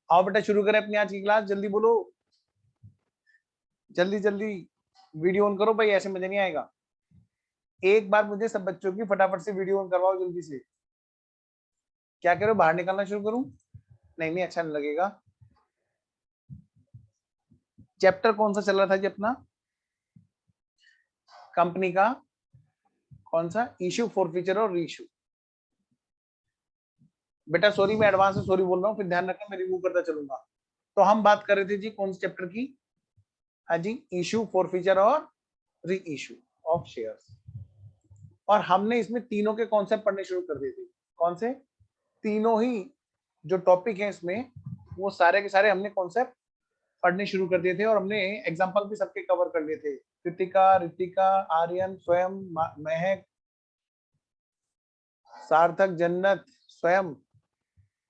आओ बेटा शुरू करें अपनी आज की क्लास, जल्दी बोलो, जल्दी जल्दी वीडियो ऑन करो भाई, ऐसे मजा नहीं आएगा। एक बार मुझे सब बच्चों की फटाफट से वीडियो ऑन करवाओ जल्दी से। क्या करो, बाहर निकलना शुरू करूं? नहीं नहीं, अच्छा नहीं लगेगा। चैप्टर कौन सा चल रहा था जी अपना? कंपनी का कौन सा? इशू, फॉरफीचर और रीइशू। बेटा सॉरी, मैं एडवांस में सॉरी बोल रहा हूँ, फिर ध्यान रखना मैं रिमूव करता चलूंगा। तो हम बात कर रहे थे जी कौन से चैप्टर की? हाँ जी, इशू, फॉरफीचर और री इशू ऑफ शेयर्स। और हमने इसमें तीनों के कॉन्सेप्ट पढ़ने शुरू कर दिए थे। कौन से? तीनों ही जो टॉपिक है इसमें, वो सारे के सारे हमने कॉन्सेप्ट पढ़ने शुरू कर दिए थे, और हमने एग्जाम्पल भी सबके कवर कर लिए थे। कृतिका, रितिका, आर्यन, स्वयं, महक, सार्थक, जन्नत, स्वयं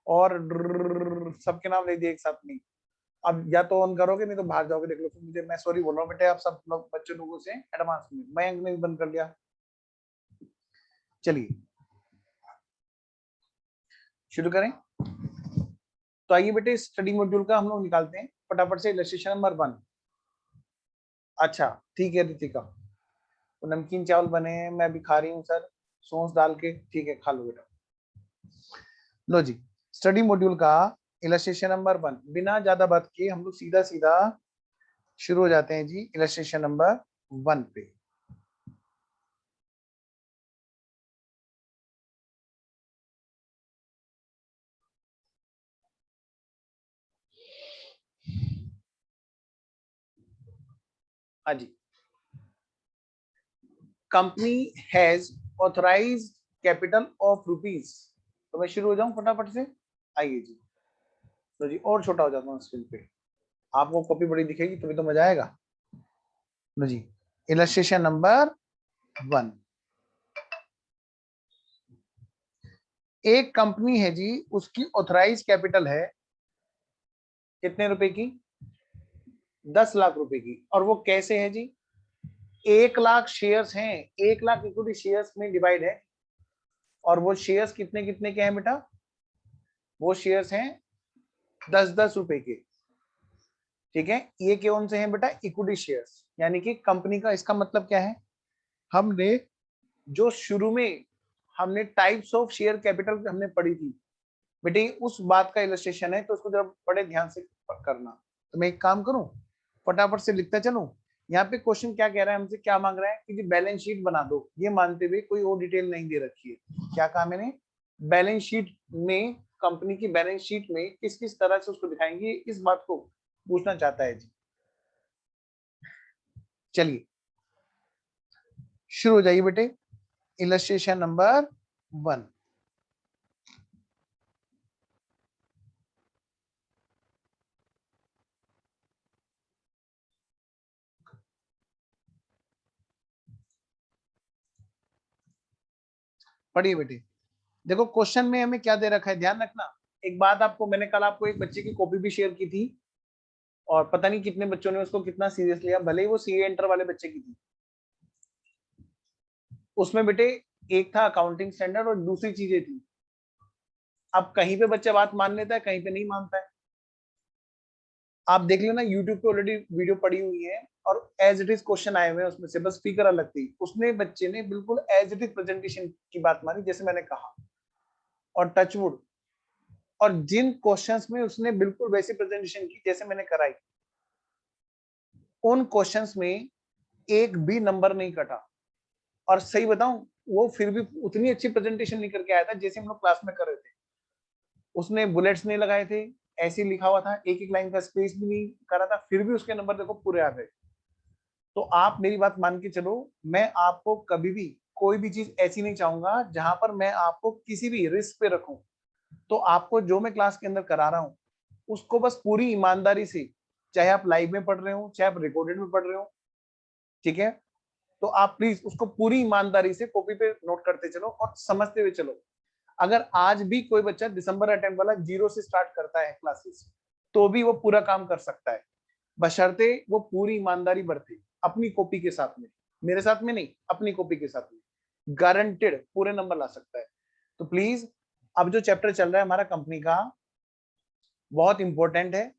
और सबके नाम ले दिए एक साथ में। अब या तो ऑन करोगे, नहीं तो बाहर जाओगे, देख लो। फिर मुझे, मैं सॉरी बोल रहा हूँ बेटे, आप सब लोग बच्चे लोगों से एडवांस में। मयंक ने भी बंद कर लिया। चलिए शुरू करें। तो आइए बेटे, स्टडी मॉड्यूल का हम लोग निकालते हैं फटाफट से इलस्ट्रेशन नंबर 1। अच्छा ठीक है रितिका, तो नमकीन चावल बने हैं, मैं भी खा रही हूँ सर, सॉस डाल के। ठीक है, खा लो बेटा। लो जी, स्टडी मॉड्यूल का इलस्ट्रेशन नंबर 1। बिना ज्यादा बात किए हम लोग सीधा सीधा शुरू हो जाते हैं जी इलस्ट्रेशन नंबर 1 पे। हाँ जी, company has authorise capital of rupees. तो मैं शुरू हो जाऊं फटाफट से। आइए जी, तो जी और छोटा हो जाता हूँ स्क्रीन पे, आपको कॉपी बड़ी दिखेगी तभी तो मजा आएगा। लो जी, इलस्ट्रेशन नंबर 1। एक कंपनी है जी, उसकी ऑथराइज कैपिटल है कितने रुपए की? 10 लाख रुपए की। और वो कैसे है जी? 1 लाख शेयर्स हैं, 1 लाख इक्विटी शेयर्स में डिवाइड है। और वो शेयर्स कितने कितने के हैं बेटा? वो शेयर्स हैं 10-10 रुपए के। ठीक है, ये कौन से हैं बेटा? Equity shares. यानी कि कंपनी का, इसका मतलब क्या है? हमने जो शुरू में हमने टाइप्स ऑफ शेयर कैपिटल हमने पढ़ी थी बेटे, उस बात का इलस्ट्रेशन है, तो उसको जरा बड़े ध्यान से करना। तो मैं एक काम करूं, फटाफट से लिखता चलूं। यहाँ पे क्वेश्चन क्या कह रहा है हमसे, क्या मांग रहा है कि जी बैलेंस शीट बना दो, ये मानते हुए कोई और डिटेल नहीं दे रखी है। क्या कहा मैंने? बैलेंस शीट में, कंपनी की बैलेंस शीट में किस किस तरह से उसको दिखाएंगे, इस बात को पूछना चाहता है जी। चलिए शुरू हो जाइए बेटे, इलस्ट्रेशन नंबर 1। पढ़िए बेटे। देखो क्वेश्चन में हमें क्या दे रखा है, ध्यान रखना। एक बात आपको, मैंने कल आपको एक बच्चे की कॉपी भी शेयर की थी, और पता नहीं कितने बच्चों ने उसको कितना सीरियस लिया, भले ही वो सीए इंटर वाले बच्चे की थी। उसमें बेटे एक था अकाउंटिंग स्टैंडर्ड और दूसरी चीजें थी। अब कहीं पे बच्चा बात मान लेता है, कहीं पे नहीं मानता है। आप देख लेना, यूट्यूब पे ऑलरेडी वीडियो पड़ी हुई है, और एज इट इज क्वेश्चन आए हुए हैं उसमें से, बस स्पीकर अलग थी। उसने, बच्चे ने बिल्कुल एज इट इज प्रेजेंटेशन की बात मानी जैसे मैंने कहा, और टचवुड, और जिन क्वेश्चंस में उसने बिल्कुल वैसी प्रेजेंटेशन की जैसे मैंने कराई, उन क्वेश्चंस में एक भी नंबर नहीं कटा। और सही बताऊं, वो फिर भी उतनी अच्छी प्रेजेंटेशन नहीं करके आया था जैसे हम लोग क्लास में कर रहे थे। उसने बुलेट्स नहीं लगाए थे, ऐसे ही लिखा हुआ था, एक एक लाइन का स्पेस भी नहीं करा था, फिर भी उसके नंबर देखो पूरे आ गए। तो आप मेरी बात मान के चलो, मैं आपको कभी भी कोई भी चीज ऐसी नहीं चाहूंगा जहां पर मैं आपको किसी भी रिस्क पे रखूं। तो आपको जो मैं क्लास के अंदर करा रहा हूं, उसको बस पूरी ईमानदारी से, चाहे आप लाइव में पढ़ रहे हो, चाहे आप रिकॉर्डेड में पढ़ रहे हो, ठीक है, तो आप प्लीज उसको पूरी ईमानदारी से कॉपी पे नोट करते चलो और समझते हुए चलो। अगर आज भी कोई बच्चा दिसंबर अटेम्प्ट वाला 0 से स्टार्ट करता है क्लासेस, तो भी वो पूरा काम कर सकता है, बशर्ते वो पूरी ईमानदारी बरते अपनी कॉपी के साथ में। मेरे साथ में नहीं, अपनी कॉपी के साथ में गारंटेड पूरे नंबर ला सकता है। तो प्लीज, अब जो चैप्टर चल रहा है हमारा कंपनी का, बहुत इंपॉर्टेंट है,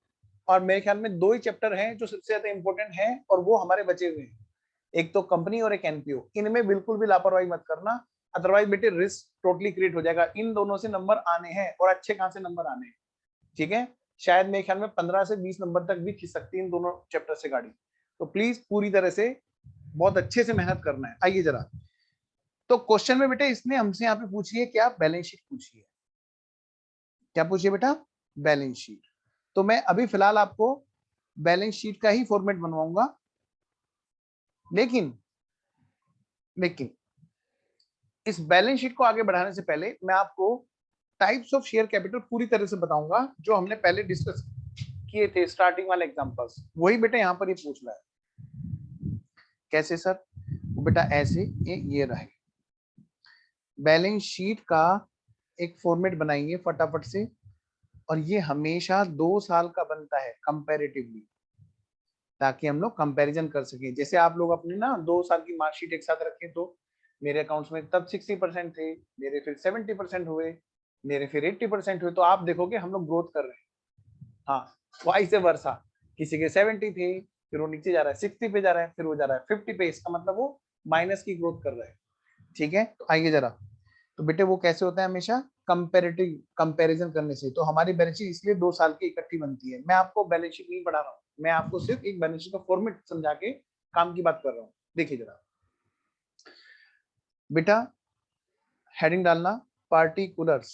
और मेरे ख्याल में 2 ही चैप्टर हैं जो सबसे ज्यादा इंपॉर्टेंट हैं, और वो हमारे बचे हुए हैं, एक तो कंपनी और एक एनपीओ। इनमें बिल्कुल भी लापरवाही मत करना, अदरवाइज बेटे रिस्क टोटली क्रिएट हो जाएगा। इन दोनों से नंबर आने हैं, और अच्छे खासे नंबर आने हैं, ठीक है। शायद मेरे ख्याल में 15 से 20 नंबर तक भी खींच सकती है इन दोनों चैप्टर से गाड़ी। तो प्लीज पूरी तरह से बहुत अच्छे से मेहनत करना है। आइए जरा, तो क्वेश्चन में बेटे इसने हमसे यहाँ पे पूछी है क्या, बैलेंस शीट पूछी है। क्या पूछिए बेटा, बैलेंस शीट। तो मैं अभी फिलहाल आपको बैलेंस शीट का ही फॉर्मेट बनवाऊंगा, लेकिन लेकिन इस बैलेंस शीट को आगे बढ़ाने से पहले मैं आपको टाइप्स ऑफ शेयर कैपिटल पूरी तरह से बताऊंगा, जो हमने पहले डिस्कस किए थे स्टार्टिंग वाले एग्जांपल्स, वही बेटा यहाँ पर ही पूछ रहा है। कैसे सर? वो बेटा ऐसे, ये रहे बैलेंस शीट का एक फॉर्मेट बनाएंगे फटाफट से, और ये हमेशा 2 साल का बनता है कंपैरेटिवली, ताकि हम लोग कंपैरिजन कर सकें। जैसे आप लोग अपने ना 2 साल की मार्कशीट एक साथ रखें, तो मेरे अकाउंट्स में तब 60% थे, मेरे फिर 70% हुए, मेरे फिर 80% हुए, तो आप देखोगे हम लोग ग्रोथ कर रहे हैं। हाँ, वाइस वर्सा, किसी के 70 थे, फिर वो नीचे जा रहा है 60 पे जा रहा है, फिर वो जा रहा है 50 पे, इसका मतलब वो माइनस की ग्रोथ कर रहा है, ठीक है। तो आइए जरा, तो बेटे वो कैसे होता है, हमेशा कंपेरेटिव कंपैरिजन करने से। तो हमारी बैलेंस शीट इसलिए 2 साल की इकट्ठी बनती है। मैं आपको बैलेंस शीट नहीं पढ़ा रहा हूँ, मैं आपको सिर्फ एक बैलेंस शीट का फॉर्मेट समझा के काम की बात कर रहा हूँ। देखिए जरा बेटा, हेडिंग डालना पार्टिकुलर्स,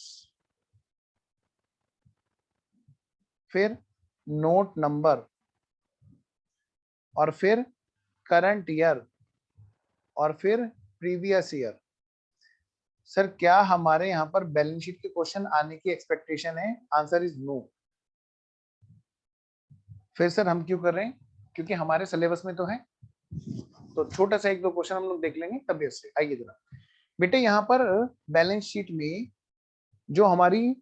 फिर नोट नंबर, और फिर करंट ईयर, और फिर प्रीवियस ईयर। सर क्या हमारे यहाँ पर बैलेंस शीट के क्वेश्चन आने की एक्सपेक्टेशन है? Answer is no. फिर सर हम क्यों कर रहे हैं? क्योंकि हमारे सिलेबस में तो है, तो छोटा सा 1-2 क्वेश्चन हम लोग देख लेंगे तब से। आइए जरा बेटे, यहाँ पर बैलेंस शीट में जो हमारी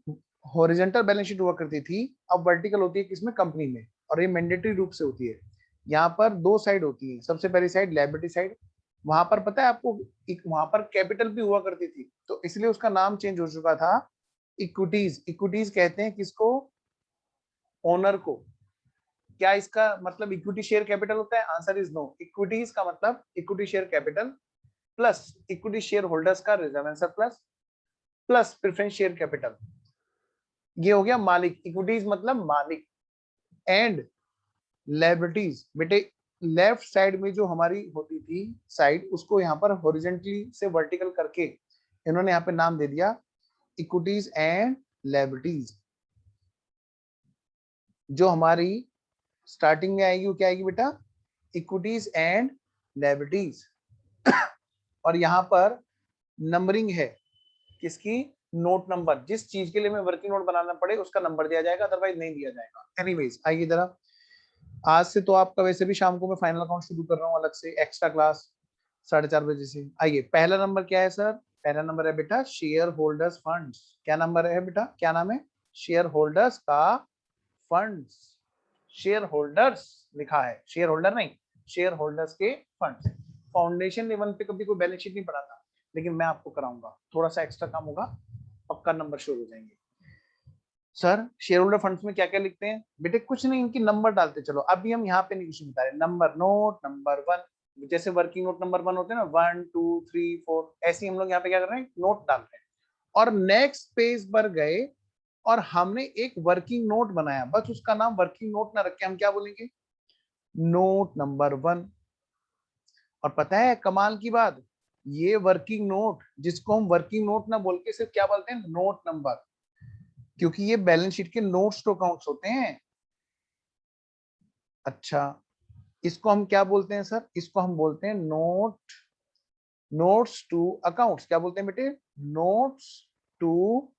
हॉरिजॉन्टल बैलेंस शीट हुआ करती थी, अब वर्टिकल होती है किसमें, कंपनी में, और ये मैंडेटरी रूप से होती है। यहाँ पर 2 साइड होती है, सबसे पहली साइड लायबिलिटी साइड, वहां पर पता है आपको, वहां पर कैपिटल भी हुआ करती थी, तो इसलिए उसका नाम चेंज हो चुका था, इक्विटीज। इक्विटीज कहते हैं किसको? ओनर को। क्या इसका मतलब इक्विटी शेयर कैपिटल होता है? Answer is no. इक्विटीज का मतलब equity share capital plus equity share holders का reserve surplus plus preference share capital, ये हो गया मालिक। इक्विटीज मतलब मालिक। एंड लायबिलिटीज बेटे, लेफ्ट साइड में जो हमारी होती थी साइड, उसको यहाँ पर हॉरिजॉन्टली से वर्टिकल करके इन्होंने यहाँ पे नाम दे दिया इक्विटीज एंड लायबिलिटीज। जो हमारी स्टार्टिंग में आएगी वो क्या आएगी बेटा? Equities and liabilities. और यहाँ पर नंबरिंग है किसकी? Note number. जिस चीज के लिए मैं वर्किंग नोट बनाना पड़े उसका नंबर दिया जाएगा, अदरवाइज नहीं दिया जाएगा। एनीवेज आइए जरा, आज से तो आपका वैसे भी शाम को मैं फाइनल अकाउंट शुरू कर रहा हूँ अलग से, एक्स्ट्रा क्लास 4:30 बजे से। आइए, पहला नंबर क्या है सर? पहला नंबर है बेटा शेयर होल्डर्स फंड्स। क्या नंबर है बेटा, क्या नाम है? शेयर होल्डर्स का फंड्स। शेयर होल्डर्स लिखा है, शेयर होल्डर नहीं, शेयर होल्डर्स के फंड्स। फाउंडेशन लेवल पे कभी कोई बैलेंस शीट नहीं पढ़ा था, लेकिन मैं आपको कराऊंगा, थोड़ा सा एक्स्ट्रा काम होगा, पक्का नंबर शुरू हो जाएंगे। सर शेयर होल्डर फंड्स में क्या क्या लिखते हैं बेटे? कुछ नहीं, इनकी नंबर डालते चलो। अभी हम यहाँ पे नहीं कुछ बता रहे, नंबर, नोट नंबर 1, जैसे वर्किंग नोट नंबर 1 होते हैं ना, 1 2 3 4, ऐसे ही हम लोग यहाँ पे क्या कर रहे हैं, नोट डाल रहे हैं। और नेक्स्ट पेज पर गए और हमने एक वर्किंग नोट बनाया, बस उसका नाम वर्किंग नोट ना रख के हम क्या बोलेंगे? Note number 1। और पता है कमाल की बात, ये वर्किंग नोट, जिसको हम वर्किंग नोट ना बोल के सिर्फ क्या बोलते हैं, नोट नंबर, क्योंकि ये बैलेंस शीट के नोट्स टू अकाउंट्स होते हैं। अच्छा, इसको हम क्या बोलते हैं सर? इसको हम बोलते हैं नोट्स टू अकाउंट्स। क्या बोलते हैं बेटे? Notes to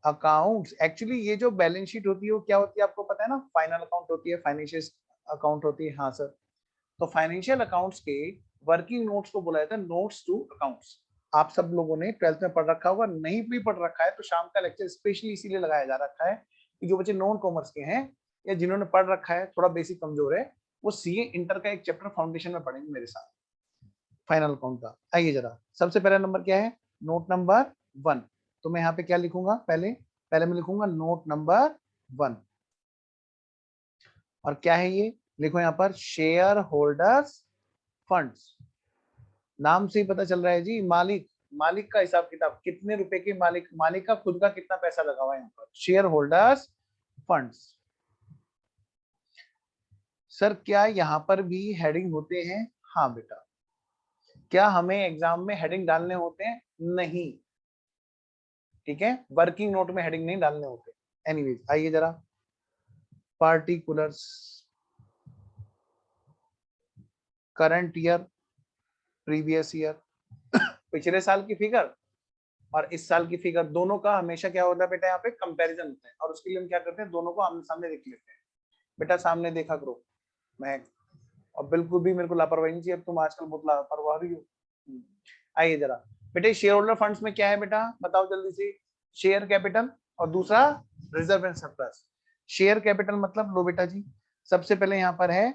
accounts. एक्चुअली ये जो बैलेंस शीट होती है वो क्या होती है आपको पता है ना? फाइनल अकाउंट होती है, फाइनेंशियल अकाउंट होती है। हाँ सर, तो फाइनेंशियल अकाउंट्स के वर्किंग नोट्स को बोला जाता है नोट्स टू अकाउंट्स। आप सब लोगों ने 12th में पढ़ रखा होगा, नहीं भी पढ़ रखा है तो शाम का लेक्चर स्पेशली इसीलिए लगाया जा रखा है कि जो बच्चे नॉन कॉमर्स के हैं या जिन्होंने पढ़ रखा है, थोड़ा बेसिक कमजोर है, वो सीए इंटर का एक चैप्टर फाउंडेशन में पढ़ेंगे मेरे साथ फाइनल अकाउंट का। आइए जरा, सबसे पहला नंबर क्या है? Note number 1। तो मैं यहाँ पे क्या लिखूंगा? पहले पहले मैं लिखूंगा नोट नंबर 1। और क्या है ये, लिखो यहाँ पर शेयर होल्डर्स फंड्स। नाम से ही पता चल रहा है जी, मालिक, मालिक का हिसाब किताब, कितने रुपए के मालिक, मालिक का खुद का कितना पैसा लगा हुआ है यहाँ पर, शेयर होल्डर्स फंड्स। सर क्या यहाँ पर भी हेडिंग होते हैं? हाँ बेटा। क्या हमें एग्जाम में हेडिंग डालने होते हैं? नहीं, ठीक है, वर्किंग नोट में हेडिंग नहीं डालने होते। एनीवेज आइए जरा, particulars, current year, previous year, पिछले साल की फिगर और इस साल की फिगर, दोनों का हमेशा क्या होता है बेटा, यहाँ पे कंपैरिजन होता है। और उसके लिए हम क्या करते हैं, दोनों को आमने सामने देख लेते हैं। बेटा सामने देखा करो, मैं, और बिल्कुल भी मेरे को लापरवाही नहीं चाहिए, अब तुम आजकल बहुत लापरवाह रही हो। आइए जरा बेटे, शेयर होल्डर फंड्स में क्या है बेटा, बताओ जल्दी से। शेयर कैपिटल और दूसरा reserve and surplus. Share capital मतलब, लो बेटा जी, सबसे पहले यहाँ पर है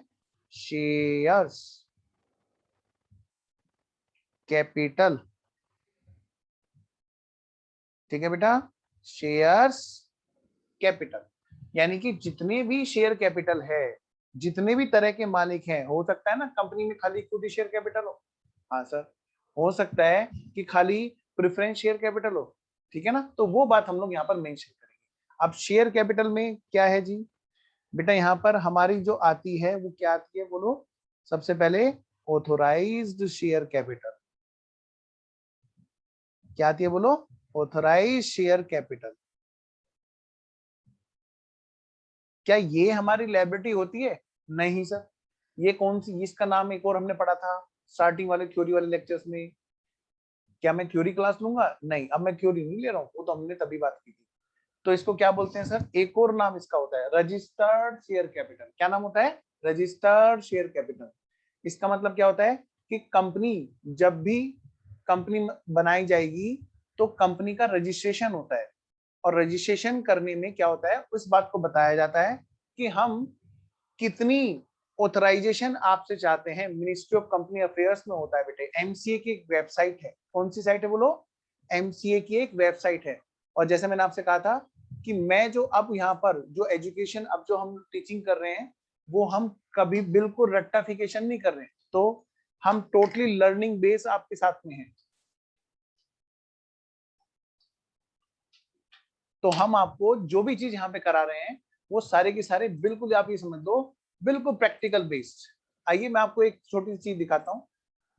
शेयर्स कैपिटल, ठीक है बेटा, शेयर्स कैपिटल, यानी कि जितने भी शेयर कैपिटल है, जितने भी तरह के मालिक हैं, हो सकता है ना कंपनी में खाली इक्विटी शेयर कैपिटल हो, हाँ सर, हो सकता है कि खाली प्रेफरेंस शेयर कैपिटल हो, ठीक है ना, तो वो बात हम लोग यहाँ पर मेंशन करेंगे। अब शेयर कैपिटल में क्या है जी बेटा, यहाँ पर हमारी जो आती है वो क्या आती है बोलो, सबसे पहले ऑथोराइज्ड शेयर कैपिटल, क्या आती है बोलो, ऑथोराइज्ड शेयर कैपिटल। क्या ये हमारी लायबिलिटी होती है? नहीं सर, ये कौन सी, इसका नाम एक और हमने पढ़ा था स्टार्टिंग वाले थ्योरी वाले लेक्चर्स में। क्या मैं थ्योरी क्लास लूंगा? नहीं, अब मैं थ्योरी नहीं ले रहा हूँ, वो तो हमने तभी बात की थी। तो इसको क्या बोलते हैं सर, एक और नाम इसका होता है रजिस्टर्ड शेयर कैपिटल। क्या नाम होता है? Registered share capital. इसका मतलब क्या होता है कि कंपनी, जब भी कंपनी बनाई जाएगी तो कंपनी का रजिस्ट्रेशन होता है, और रजिस्ट्रेशन करने में क्या होता है, उस बात को बताया जाता है कि हम कितनी ऑथराइजेशन आपसे चाहते हैं। मिनिस्ट्री ऑफ कंपनी अफेयर्स में होता है बेटे, एमसीए की एक वेबसाइट है, कौन सी साइट है बोलो, एमसीए की एक वेबसाइट है। और जैसे मैंने आपसे कहा था कि मैं जो अब यहाँ पर जो एजुकेशन, अब जो हम टीचिंग कर रहे हैं, वो हम कभी बिल्कुल रट्टाफिकेशन नहीं कर रहे हैं, तो हम टोटली लर्निंग बेस आपके साथ में है। तो हम आपको जो भी चीज यहाँ पे करा रहे हैं, वो सारे के सारे बिल्कुल आप ये समझ लो, बिल्कुल प्रैक्टिकल बेस्ड। आइए मैं आपको एक छोटी सी चीज दिखाता हूँ,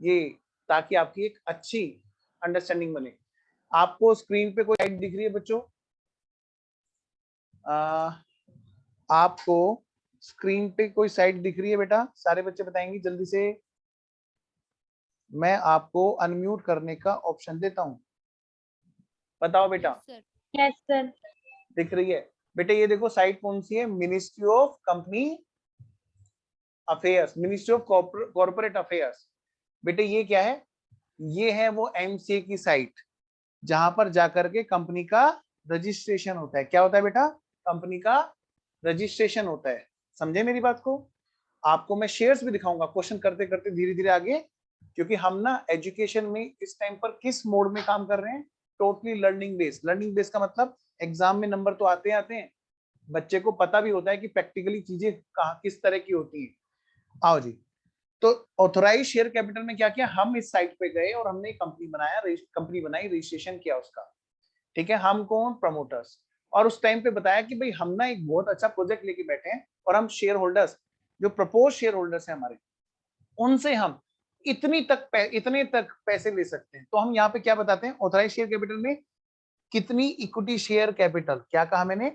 ये, ताकि आपकी एक अच्छी अंडरस्टैंडिंग बने। आपको स्क्रीन पे कोई साइट दिख रही है बच्चों? आपको स्क्रीन पे कोई साइट दिख रही है बेटा? सारे बच्चे बताएंगे जल्दी से। मैं आपको अनम्यूट करने का ऑप्शन देता हूँ, बताओ बेटा। Yes sir. दिख रही है बेटे? ये देखो साइट कौन सी है, ministry of company affairs, ministry of corporate affairs. बेटे ये क्या है, ये है वो एमसीए की साइट, जहां पर जाकर के कंपनी का रजिस्ट्रेशन होता है। क्या होता है बेटा? कंपनी का रजिस्ट्रेशन होता है। समझे मेरी बात को? आपको मैं शेयर्स भी दिखाऊंगा क्वेश्चन करते करते धीरे धीरे आगे, क्योंकि हम ना एजुकेशन में इस टाइम पर किस मोड में काम कर रहे हैं, totally learning based. Learning based का मतलब एग्जाम में नंबर तो आते आते हैं, बच्चे को पता भी होता है कि प्रैक्टिकली चीजें कहाँ किस तरह की होती है। आओ जी, तो ऑथोराइज शेयर कैपिटल में क्या किया, हम इस साइट पे गए और हमने कंपनी बनाया, कंपनी बनाई, रजिस्ट्रेशन किया उसका, ठीक है। हम कौन? प्रमोटर्स। और उस टाइम पे बताया कि भाई हम ना एक बहुत अच्छा प्रोजेक्ट लेके बैठे हैं, और हम शेयर होल्डर्स, जो प्रपोज शेयर होल्डर्स हैं हमारे, उनसे हम इतने तक पैसे ले सकते हैं। तो हम यहाँ पे क्या बताते हैं, ऑथराइज शेयर कैपिटल में कितनी इक्विटी शेयर कैपिटल, क्या कहा मैंने,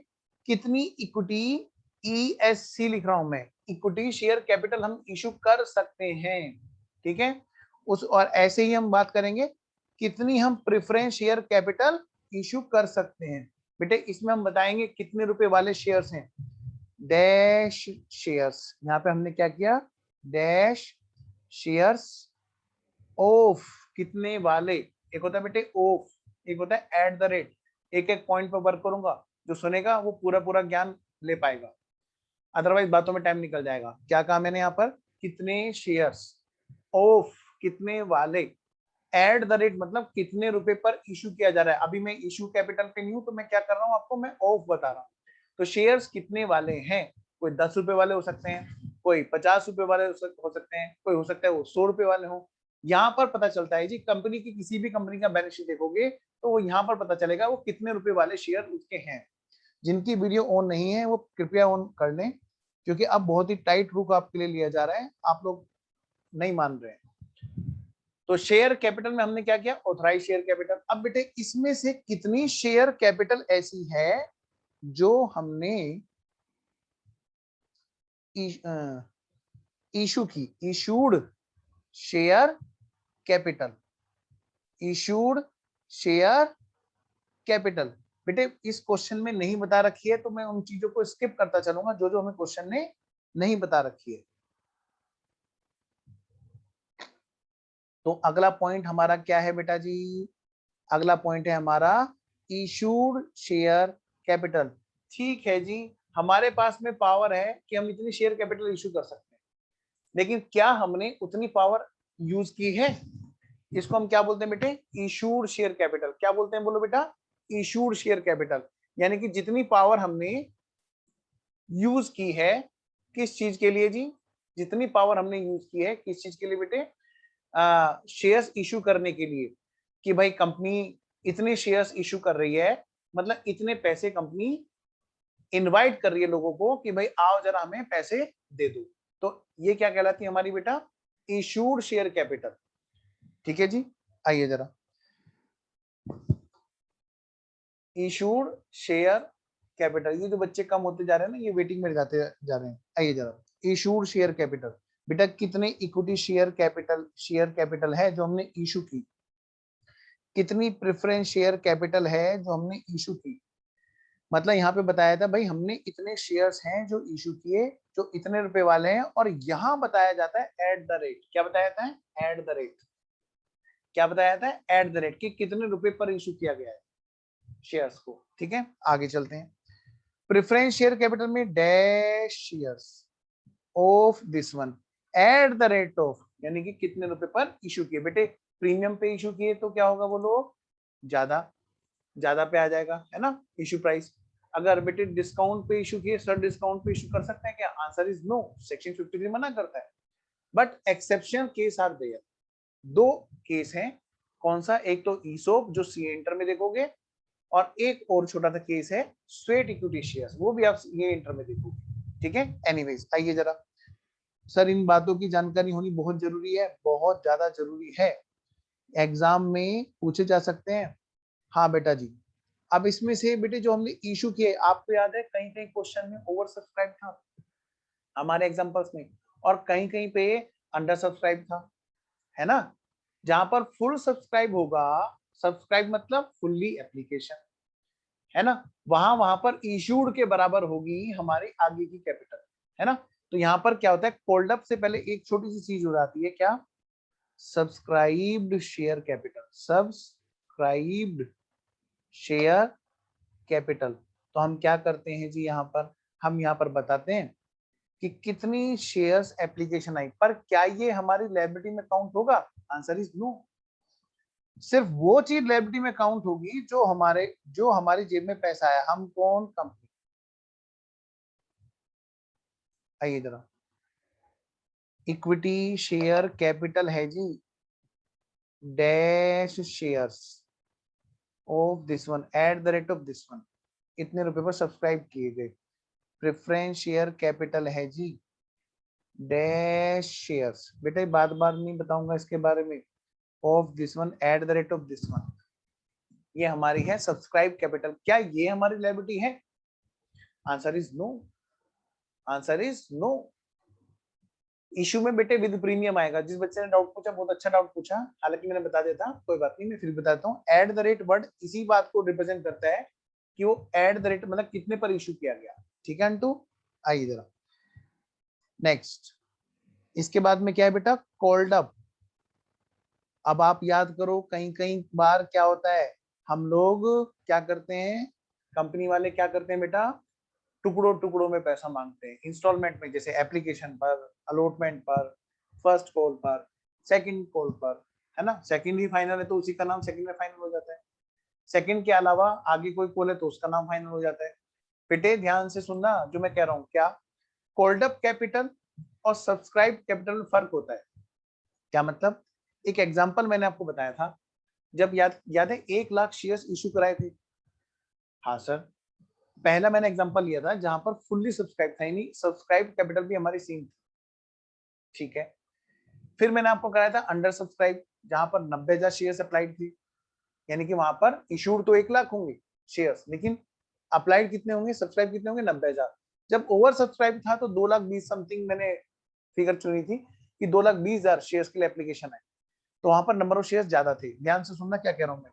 कितनी इक्विटी, ईएससी लिख रहा हूं मैं, इक्विटी शेयर कैपिटल हम इशू कर सकते हैं, ठीक है। उस, और ऐसे ही हम बात करेंगे कितनी हम प्रेफरेंस शेयर कैपिटल इशू कर सकते हैं। बेटे इसमें हम बताएंगे कितने रुपए वाले शेयर्स हैं, डैश शेयर्स, यहाँ पे हमने क्या किया, डैश शेयर्स ऑफ, कितने वाले, एक होता है बेटे ऑफ, एक होता है एट द रेट। एक एक पॉइंट पर वर्क करूंगा, जो सुनेगा वो पूरा पूरा ज्ञान ले पाएगा, अदरवाइज बातों में टाइम निकल जाएगा। क्या कहा मैंने यहाँ पर, कितने शेयर्स ऑफ, कितने वाले, एट द रेट मतलब कितने रुपए पर इशू किया जा रहा है। अभी मैं इशू कैपिटल पे नहीं हूं, तो मैं क्या कर रहा हूं आपको, मैं ऑफ बता रहा हूं। तो शेयर्स कितने वाले हैं, कोई 10 रुपए वाले हो सकते हैं, कोई 50 रुपए वाले हो सकते हैं, कोई हो सकता है वो 100 रुपए वाले हो। यहाँ पर पता चलता है जी, कंपनी की किसी भी कंपनी का बैलेंस शीट देखोगे तो वो यहाँ पर पता चलेगा वो कितने रुपए वाले शेयर उसके हैं। जिनकी वीडियो ऑन नहीं है वो कृपया ऑन कर लें, क्योंकि अब बहुत ही टाइट रुख आपके लिए लिया जा रहा है, आप लोग नहीं मान रहे हैं। तो शेयर कैपिटल में हमने क्या किया, ऑथराइज शेयर कैपिटल। अब बेटे इसमें से कितनी शेयर कैपिटल ऐसी है जो हमने इशू की, issued share capital, issued share capital. बेटे इस क्वेश्चन में नहीं बता रखी है तो मैं उन चीजों को स्किप करता चलूंगा जो जो हमें क्वेश्चन ने नहीं बता रखी है। तो अगला पॉइंट हमारा क्या है बेटा जी, अगला पॉइंट है हमारा इशूड शेयर कैपिटल। ठीक है जी, हमारे पास में पावर है कि हम इतनी शेयर कैपिटल इशू कर सकते हैं, लेकिन क्या हमने उतनी पावर यूज की है? इसको हम क्या बोलते हैं बेटे, इशूड शेयर कैपिटल। क्या बोलते हैं बोलो बेटा, इशूड शेयर कैपिटल। यानी कि जितनी पावर हमने यूज की है, किस चीज के लिए जी, जितनी पावर हमने यूज की है किस चीज के लिए बेटे, शेयर्स इशू करने के लिए, कि भाई कंपनी इतने शेयर्स इशू कर रही है, मतलब इतने पैसे कंपनी इनवाइट कर रही है लोगों को कि भाई आओ जरा हमें पैसे दे दो। तो ये क्या कहलाती है हमारी बेटा, इशूड शेयर कैपिटल। ठीक है जी, आइए जरा, इशूड शेयर कैपिटल। ये जो बच्चे कम होते जा रहे हैं ना, ये वेटिंग में जाते जा रहे हैं। आइए जरा, इशूड शेयर कैपिटल। बेटा कितने इक्विटी शेयर कैपिटल है जो हमने इशू की, कितनी प्रेफरेंस शेयर कैपिटल है जो हमने इशू की। मतलब यहाँ पे बताया था भाई हमने इतने शेयर्स हैं जो इशू किए, जो इतने रुपए वाले हैं, और यहाँ बताया जाता है एट द रेट। क्या बताया जाता है, एट द रेट। क्या बताया जाता है, एट द रेट, कि कितने रुपए पर इशू किया गया है शेयर्स को। ठीक है, आगे चलते हैं। प्रेफरेंस शेयर कैपिटल में dash shares of this one at the rate of, यानी कि कितने रुपए पर इशू किए। बेटे प्रीमियम पे इशू किए तो क्या होगा बोलो, ज्यादा, ज्यादा पे आ जाएगा, है ना इशू प्राइस। अगर बेटे डिस्काउंट पे इशू किए, सर डिस्काउंट पे इशू कर सकते हैं क्या, आंसर इज नो, सेक्शन 53 मना करता है। But exceptional case are there, दो केस हैं। कौन सा, एक तो ईसोप जो सी इंटर में देखोगे, और एक और छोटा सा केस है स्वेट इक्विटी शेयर्स, वो भी आप ये इंटर में देखोगे। ठीक है, एनीवेज आइए जरा, सर इन बातों की जानकारी होनी बहुत जरूरी है, बहुत ज्यादा जरूरी है, एग्जाम में पूछे जा सकते हैं। हाँ बेटा जी, अब इसमें से बेटे जो हमने इशू किए, आपको याद है कहीं कहीं क्वेश्चन में ओवर सब्सक्राइब था हमारे एग्जांपल्स में, और कहीं कहीं पे अंडर सब्सक्राइब था, है ना। जहां पर फुल सब्सक्राइब होगा, सब्सक्राइब मतलब फुल्ली एप्लीकेशन, है ना, वहां वहां पर इशूड के बराबर होगी हमारी आगे की कैपिटल, है ना। तो यहाँ पर क्या होता है, कोल्ड अप से पहले एक छोटी सी चीज हो जाती है, क्या, subscribed share capital, subscribed share capital. तो हम क्या करते हैं जी, यहाँ पर हम यहाँ पर बताते हैं कि कितनी शेयर्स एप्लीकेशन आई, पर क्या ये हमारी लायबिलिटी में काउंट होगा, आंसर इज नो। सिर्फ वो चीज लायबिलिटी में काउंट होगी जो हमारी जेब में पैसा आया, हम कौन, कंपनी। आइए जरा, इक्विटी शेयर कैपिटल है जी dash shares of this one at the rate of this one, इतने रुपए पर सब्सक्राइब किए गए। प्रेफरेंस शेयर कैपिटल है जी डैश शेयर्स, बेटा बार बार नहीं बताऊंगा इसके बारे में, of this one at the rate of this one, ये हमारी है सब्सक्राइब कैपिटल। क्या ये हमारी लायबिलिटी है, answer is no, answer is no. Issue में बेटे विद प्रीमियम आएगा। जिस बच्चे ने डाउट पूछा बहुत अच्छा डाउट पूछा, हालांकि मैंने बता देता, कोई बात नहीं, मैं फिर बताता हूँ। एट द रेट वर्ड इसी बात को रिप्रेजेंट करता है कि वो एट द रेट मतलब कितने पर इशू किया गया। ठीक है अंटू, आइए जरा नेक्स्ट, इसके बाद में क्या है बेटा, कॉल्ड अप। अब आप याद करो, कहीं कहीं बार क्या होता है, हम लोग क्या करते हैं, कंपनी वाले क्या करते हैं बेटा, टुकड़ों टुकड़ों में पैसा मांगते हैं, इंस्टॉलमेंट में, जैसे एप्लीकेशन पर, अलॉटमेंट पर, फर्स्ट कॉल पर, सेकंड कॉल पर, है ना। सेकंड ही फाइनल है तो उसी का नाम सेकंड में फाइनल हो जाता है। सेकंड के अलावा आगे कोई कॉल है तो उसका नाम फाइनल हो जाता है। बेटे ध्यान से सुनना जो मैं कह रहा हूँ, क्या कॉल्ड अप कैपिटल और सब्सक्राइब कैपिटल में फर्क होता है। क्या मतलब? एक एग्जांपल मैंने आपको बताया था, जब याद है 1 लाख शेयर्स इशू कराए थे। हाँ सर, पहला मैंने एग्जांपल लिया था जहां पर फुल्ली सब्सक्राइब था, यानी सब्सक्राइब कैपिटल भी हमारी सेम थी, ठीक है। फिर मैंने आपको कराया था अंडर सब्सक्राइब, जहां पर 90,000 शेयर्स अप्लाइड थी, यानी कि वहां पर इशूड तो 1 लाख होंगे शेयर्स, लेकिन अप्लाइड कितने होंगे, सब्सक्राइब कितने होंगे, 90,000। जब ओवर सब्सक्राइब था तो 2,20,000 समथिंग मैंने फिगर चुनी थी कि 2,20,000 शेयर्स के लिए एप्लीकेशन है, तो वहां पर नंबर ऑफ शेयर्स ज्यादा थे। ध्यान से सुनना क्या कह रहा हूं मैं।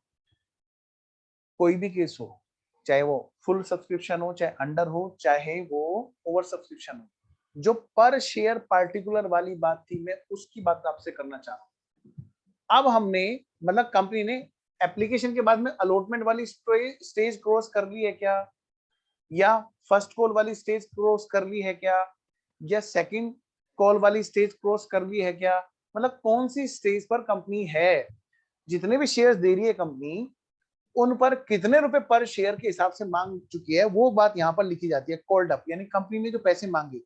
कोई भी केस हो, चाहे वो फुल सब्सक्रिप्शन हो, चाहे अंडर हो, चाहे वो ओवर सब्सक्रिप्शन हो, जो पर शेयर पार्टिकुलर वाली बात थी, मैं उसकी बात आपसे करना चाह रहा हूं। अब हमने, मतलब कंपनी ने एप्लीकेशन के बाद में अलॉटमेंट वाली स्टेज क्रॉस कर ली है क्या, या फर्स्ट कॉल वाली स्टेज क्रॉस कर ली है क्या, या सेकंड कॉल वाली स्टेज क्रॉस कर ली है क्या, मतलब कौन सी स्टेज पर कंपनी है, जितने भी शेयर्स दे रही है कंपनी, उन पर कितने रुपए पर शेयर के हिसाब से मांग चुकी है, वो बात यहाँ पर लिखी जाती है कॉल्ड अप, यानी कंपनी ने जो पैसे मांगे।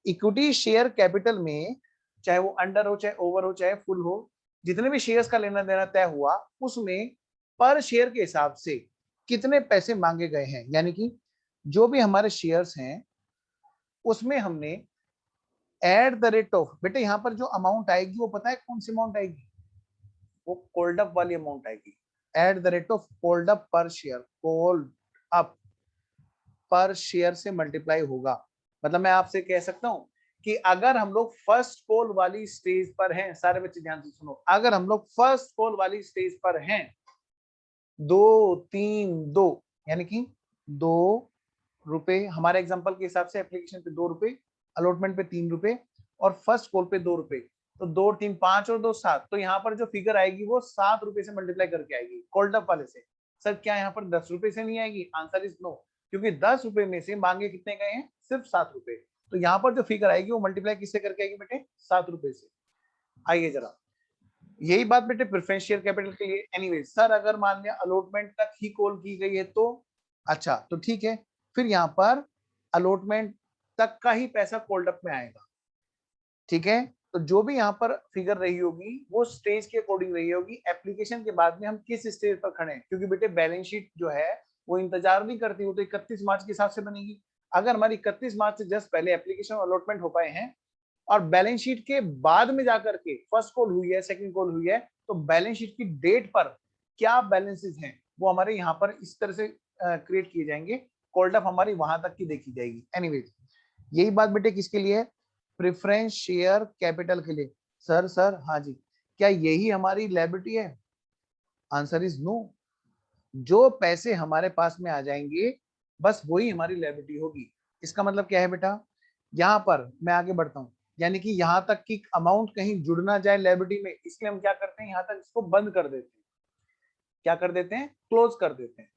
इक्विटी शेयर कैपिटल में चाहे वो अंडर हो, चाहे ओवर हो, चाहे फुल हो, जितने भी शेयर्स का लेना देना तय हुआ, उसमें पर शेयर के हिसाब से कितने पैसे मांगे गए हैं, यानी कि जो भी हमारे शेयर्स हैं उसमें हमने एट द रेट ऑफ, बेटे यहाँ पर जो अमाउंट आएगी वो पता है कौन सी अमाउंट आएगी, वो कोल्ड अप वाली अमाउंट आएगी। Eight the rate of cold up पर शेयर, कोल्ड अप पर शेयर से मल्टीप्लाई होगा। मतलब मैं आपसे कह सकता हूं कि अगर हम लोग फर्स्ट कॉल वाली स्टेज पर हैं, सारे बच्चे ध्यान से सुनो, अगर हम लोग फर्स्ट कॉल वाली स्टेज पर हैं, 2 3 2, यानी कि 2 रुपए हमारे एग्जांपल के हिसाब से, एप्लीकेशन पे 2 रुपए, अलॉटमेंट पे 3 रुपए, और फर्स्ट कॉल पे 2 रुपए, तो 2 3 5 और 2 7, तो यहाँ पर जो फिगर आएगी वो 7 रुपए से मल्टीप्लाई करके आएगी कोल्ड अप वाले से। सर क्या यहाँ पर 10 रुपए से नहीं आएगी? आंसर इज नो, क्योंकि 10 रुपए में से मांगे कितने गए हैं, सिर्फ 7 रुपए, तो यहाँ पर जो फिगर आएगी वो मल्टीप्लाई किससे करके आएगी बेटे, 7 रुपए से। आइए जरा, यही बात बेटे प्रेफरेंस शेयर कैपिटल के लिए। एनीवे सर, अगर मान लिया अलॉटमेंट तक ही कॉल की गई है तो अच्छा, तो ठीक है, फिर यहाँ पर अलॉटमेंट तक का ही पैसा कोल्ड अप में आएगा, ठीक है। तो जो भी यहाँ पर फिगर रही होगी वो स्टेज के अकॉर्डिंग रही होगी, एप्लीकेशन के बाद में हम किस स्टेज पर खड़े हैं, क्योंकि बेटे बैलेंस शीट जो है वो इंतजार नहीं करती, वो तो 31 मार्च के हिसाब से बनेगी। अगर हमारी 31 मार्च से जस्ट पहले एप्लीकेशन अलॉटमेंट हो पाए हैं और बैलेंस शीट के बाद में जाकर के फर्स्ट कॉल हुई है, सेकंड कॉल हुई है, तो बैलेंस शीट की डेट पर क्या बैलेंसेस हैं वो हमारे यहाँ पर इस तरह से क्रिएट किए जाएंगे, कोल्ड अप हमारी वहां तक की देखी जाएगी। एनीवेज, यही बात बेटे किसके लिए है, प्रेफरेंस शेयर कैपिटल के लिए। सर हाँ जी, क्या यही हमारी लायबिलिटी है? Answer is no. जो पैसे हमारे पास में आ जाएंगे बस वही हमारी लायबिलिटी होगी। इसका मतलब क्या है बेटा, यहाँ पर मैं आगे बढ़ता हूँ, यानी कि यहाँ तक की अमाउंट कहीं जुड़ ना जाए लायबिलिटी में, इसलिए हम क्या करते हैं, यहाँ तक इसको बंद कर देते हैं। क्या कर देते हैं, क्लोज कर देते हैं,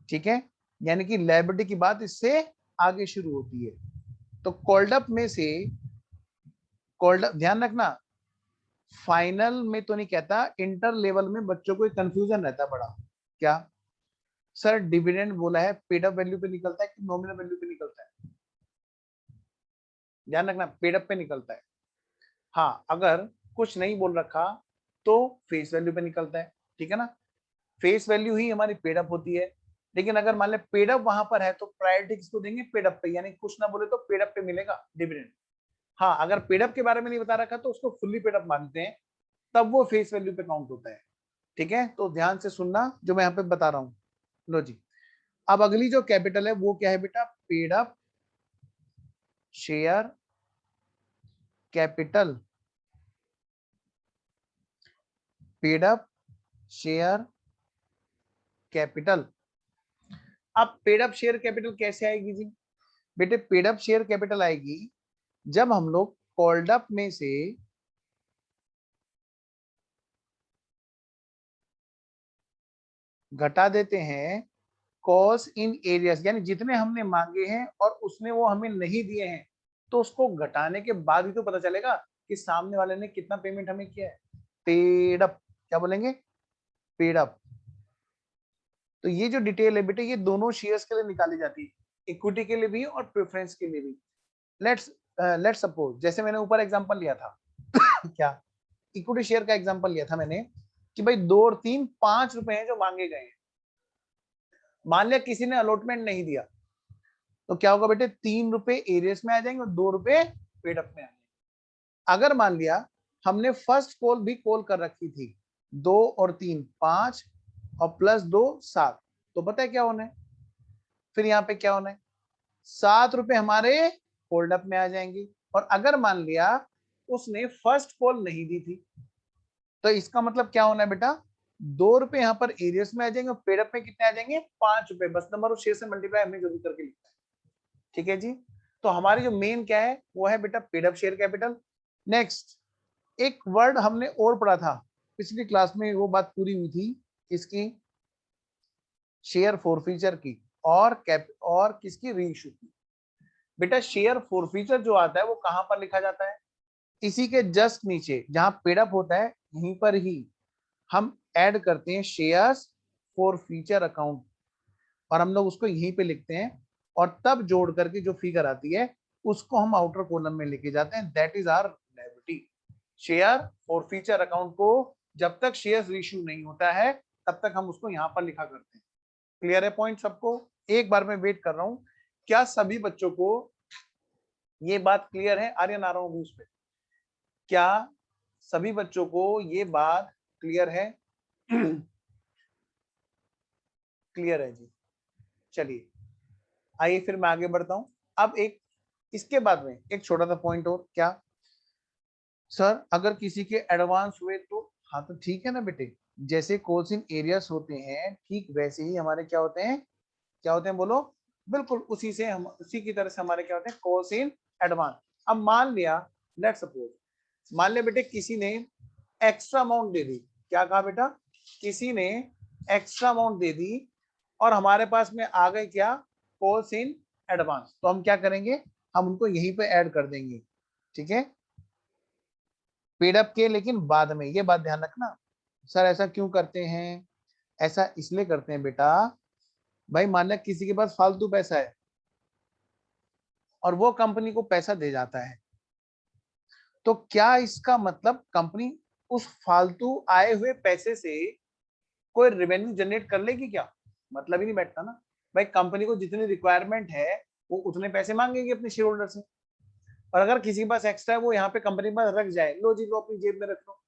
ठीक है। यानी कि लायबिलिटी की बात इससे आगे शुरू होती है। तो कॉल्ड अप में से, कॉल्ड अप ध्यान रखना, फाइनल में तो नहीं कहता, इंटर लेवल में बच्चों को कंफ्यूजन रहता है बड़ा। क्या सर, डिविडेंड बोला है, पेड अप वैल्यू पे निकलता है कि नॉमिनल वैल्यू पे निकलता है? ध्यान रखना, पेड अप पे निकलता है। हाँ, अगर कुछ नहीं बोल रखा तो फेस वैल्यू पे निकलता है, ठीक है ना। फेस वैल्यू ही हमारी पेड अप होती है, लेकिन अगर मान ले पेड अप वहां पर है तो प्रायोरिटी किसको देंगे, पेड अप पे, यानी कुछ ना बोले तो पेड अप पे मिलेगा डिविडेंड। हाँ, अगर पेड अप के बारे में नहीं बता रखा तो उसको फुल्ली पेड अप मानते हैं, तब वो फेस वैल्यू पे काउंट होता है, ठीक है। तो ध्यान से सुनना जो मैं यहाँ पे बता रहा हूँ। लो जी, अब अगली जो कैपिटल है वो क्या है बेटा, paid up share capital. Paid up share capital. अब पेड अप शेयर कैपिटल कैसे आएगी जी, बेटे पेड अप शेयर कैपिटल आएगी जब हम लोग कॉल्ड अप में से घटा देते हैं कॉस्ट इन एरियाज, यानी जितने हमने मांगे हैं और उसने वो हमें नहीं दिए हैं, तो उसको घटाने के बाद ही तो पता चलेगा कि सामने वाले ने कितना पेमेंट हमें किया है। पेड अप, क्या बोलेंगे, पेड अप। तो ये जो डिटेल है बेटे, ये दोनों शेयर्स के लिए निकाली जाती है, इक्विटी के लिए भी और प्रेफरेंस के लिए भी। लेट्स लेट सपोज जैसे मैंने ऊपर एग्जांपल लिया था क्या, इक्विटी शेयर का एग्जांपल लिया था मैंने कि भाई 2 और 3 5 रुपए हैं जो मांगे गए हैं। मान लिया किसी ने अलॉटमेंट नहीं दिया तो क्या होगा बेटे, 3 रुपए एरियस में आ जाएंगे और 2 रुपए पेड अप में आ जाएंगे। अगर मान लिया हमने फर्स्ट कॉल भी कॉल कर रखी थी, 2 और 3 5 और प्लस 2 7, तो पता है क्या होना है, फिर यहाँ पे क्या होना है, 7 रुपए हमारे होल्ड अप में आ जाएंगे। और अगर मान लिया उसने फर्स्ट कॉल नहीं दी थी तो इसका मतलब क्या होना है बेटा, 2 रुपए यहाँ पर एरियस में आ जाएंगे और पेड अप में कितने आ जाएंगे, 5 रुपए। बस नंबर और 6 से मल्टीप्लाई हमें जरूर करके लिखना है। ठीक है जी। तो हमारी जो मेन क्या है वो है बेटा paid up share capital. Next एक वर्ड हमने और पढ़ा था पिछली क्लास में, वो बात पूरी हुई थी इसकी, शेयर फॉरफीचर की और किसकी, रीइश्यू की। बेटा शेयर फॉरफीचर जो आता है वो कहां पर लिखा जाता है, इसी के जस्ट नीचे जहां पेड अप होता है यहीं पर ही हम ऐड करते हैं शेयर्स फॉरफीचर अकाउंट, और हम लोग उसको यहीं पे लिखते हैं और तब जोड़ करके जो फिगर आती है उसको हम आउटर कॉलम में लेके जाते हैं, that is our liability. Share forfeiture account को जब तक शेयर इश्यू नहीं होता है तब तक हम उसको यहाँ पर लिखा करते हैं। क्लियर है पॉइंट सबको? एक बार मैं वेट कर रहा हूं, क्या सभी बच्चों को ये बात क्लियर है? आर्यन आ रहा हूं उस पे, क्या सभी बच्चों को ये बात क्लियर है? क्लियर है जी। चलिए आइए फिर मैं आगे बढ़ता हूं। अब एक इसके बाद में एक छोटा सा पॉइंट और, क्या सर अगर किसी के एडवांस हुए तो, हाँ तो ठीक है ना बेटे, जैसे कॉल्स इन एरियाज होते हैं ठीक वैसे ही हमारे क्या होते हैं, क्या होते हैं बोलो, बिल्कुल उसी से हम उसी की तरह से हमारे क्या होते हैं, कॉल्स इन एडवांस। अब मान लिया, लेट सपोज मान लिया बेटे किसी ने एक्स्ट्रा अमाउंट दे दी, क्या कहा बेटा, किसी ने एक्स्ट्रा अमाउंट दे दी और हमारे पास में आ गए क्या, कॉल्स इन एडवांस, तो हम क्या करेंगे, हम उनको यहीं पे ऐड कर देंगे। ठीक है, पेड अप के लेकिन बाद में, ये बात ध्यान रखना। सर ऐसा क्यों करते हैं, ऐसा इसलिए करते हैं बेटा, भाई मान लिया किसी के पास फालतू पैसा है और वो कंपनी को पैसा दे जाता है, तो क्या इसका मतलब कंपनी उस फालतू आए हुए पैसे से कोई रेवेन्यू जनरेट कर लेगी क्या? मतलब ही नहीं बैठता ना। भाई कंपनी को जितनी रिक्वायरमेंट है वो उतने पैसे मांगेगी अपने शेयर होल्डर से, और अगर किसी के पास एक्स्ट्रा है वो यहाँ पे कंपनी के पास रख जाए, लो जी लो अपनी जेब में रख लो,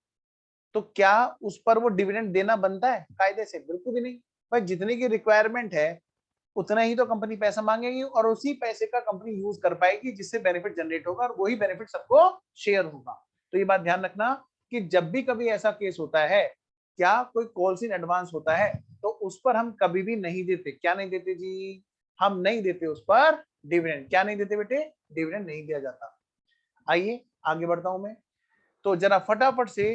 तो क्या उस पर वो डिविडेंड देना बनता है कायदे से? बिल्कुल भी नहीं। भाई जितने की रिक्वायरमेंट है उतना ही तो कंपनी पैसा मांगेगी और उसी पैसे का कंपनी यूज कर पाएगी जिससे बेनिफिट जनरेट होगा और वही बेनिफिट सबको शेयर होगा। तो ये बात ध्यान रखना कि जब भी कभी ऐसा केस होता है, क्या कोई कॉल्स इन एडवांस होता है तो उस पर हम कभी भी नहीं देते, क्या नहीं देते जी, हम नहीं देते उस पर डिविडेंड। क्या नहीं देते बेटे, डिविडेंड नहीं दिया जाता। आइए आगे बढ़ता हूं मैं, तो जरा फटाफट से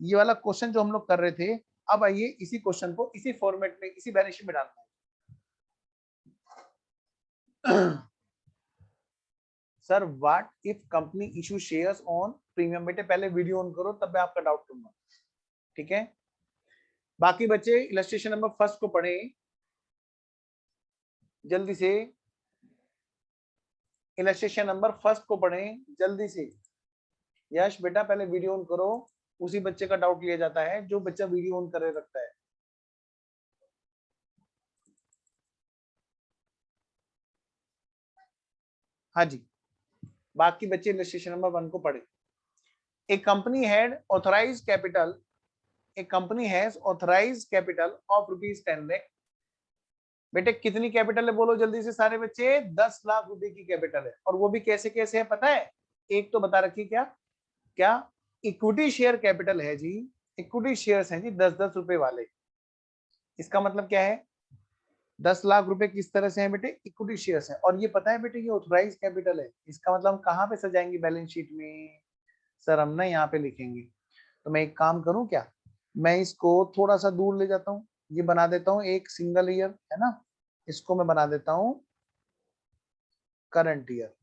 ये वाला क्वेश्चन जो हम लोग कर रहे थे, अब आइए इसी क्वेश्चन को इसी फॉर्मेट में इसी वेरिएशन में डालना है। Sir what if company issue shares on premium, बेटे पहले वीडियो ऑन करो तब मैं आपका डाउट लूंगा। ठीक है, बाकी बच्चे इलस्ट्रेशन नंबर फर्स्ट को पढ़ें जल्दी से, इलस्ट्रेशन नंबर फर्स्ट को पढ़ें जल्दी से। यश बेटा पहले वीडियो ऑन करो, उसी बच्चे का डाउट लिया जाता है जो बच्चा वीडियो ऑन करे रखता है। हाँ जी, बाकी बच्चे इलस्ट्रेशन नंबर 1 को पढ़े। A company had authorised capital, a company has authorised capital of ₹10 lakh. बेटे कितनी कैपिटल है बोलो जल्दी से सारे बच्चे, 10 लाख रुपए की कैपिटल है। और वो भी कैसे कैसे है पता है, एक तो बता रखी, क्या क्या, इक्विटी शेयर कैपिटल है जी, इक्विटी शेयर्स हैं जी 10-10 रुपए वाले। इसका मतलब क्या है, 10 लाख रुपए किस तरह से है बेटे, इक्विटी शेयर्स है। और ये पता है बेटे ये ऑथराइज कैपिटल है, इसका मतलब हम कहाँ पे सजाएंगे बैलेंस शीट में, सर हम ना यहाँ पे लिखेंगे। तो मैं एक काम करूं क्या, मैं इसको थोड़ा सा दूर ले जाता हूँ, ये बना देता हूँ एक सिंगल ईयर है ना, इसको मैं बना देता हूँ करंट ईयर।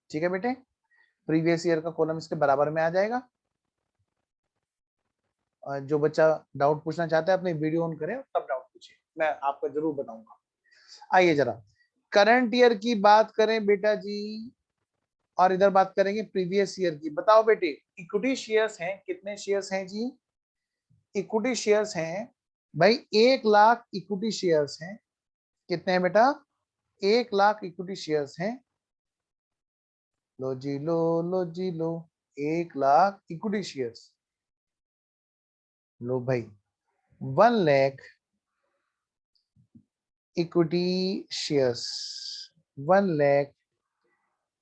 ठीक है बेटे, प्रीवियस ईयर का कॉलम इसके बराबर में आ जाएगा। जो बच्चा डाउट पूछना चाहता है अपनी वीडियो ऑन करे तब डाउट पूछे, मैं आपको जरूर बताऊंगा। आइए जरा, करंट ईयर की बात करें बेटा जी, और इधर बात करेंगे प्रीवियस ईयर की। बताओ बेटे, इक्विटी शेयर्स हैं, कितने शेयर्स हैं जी? इक्विटी शेयर्स हैं भाई 1 लाख इक्विटी शेयर्स हैं। कितने हैं बेटा? 1 लाख इक्विटी शेयर्स हैं। लो जी लो, लो जी लो, 1 लाख इक्विटी शेयर्स। लो भाई, 1 lakh equity shares, 1 lakh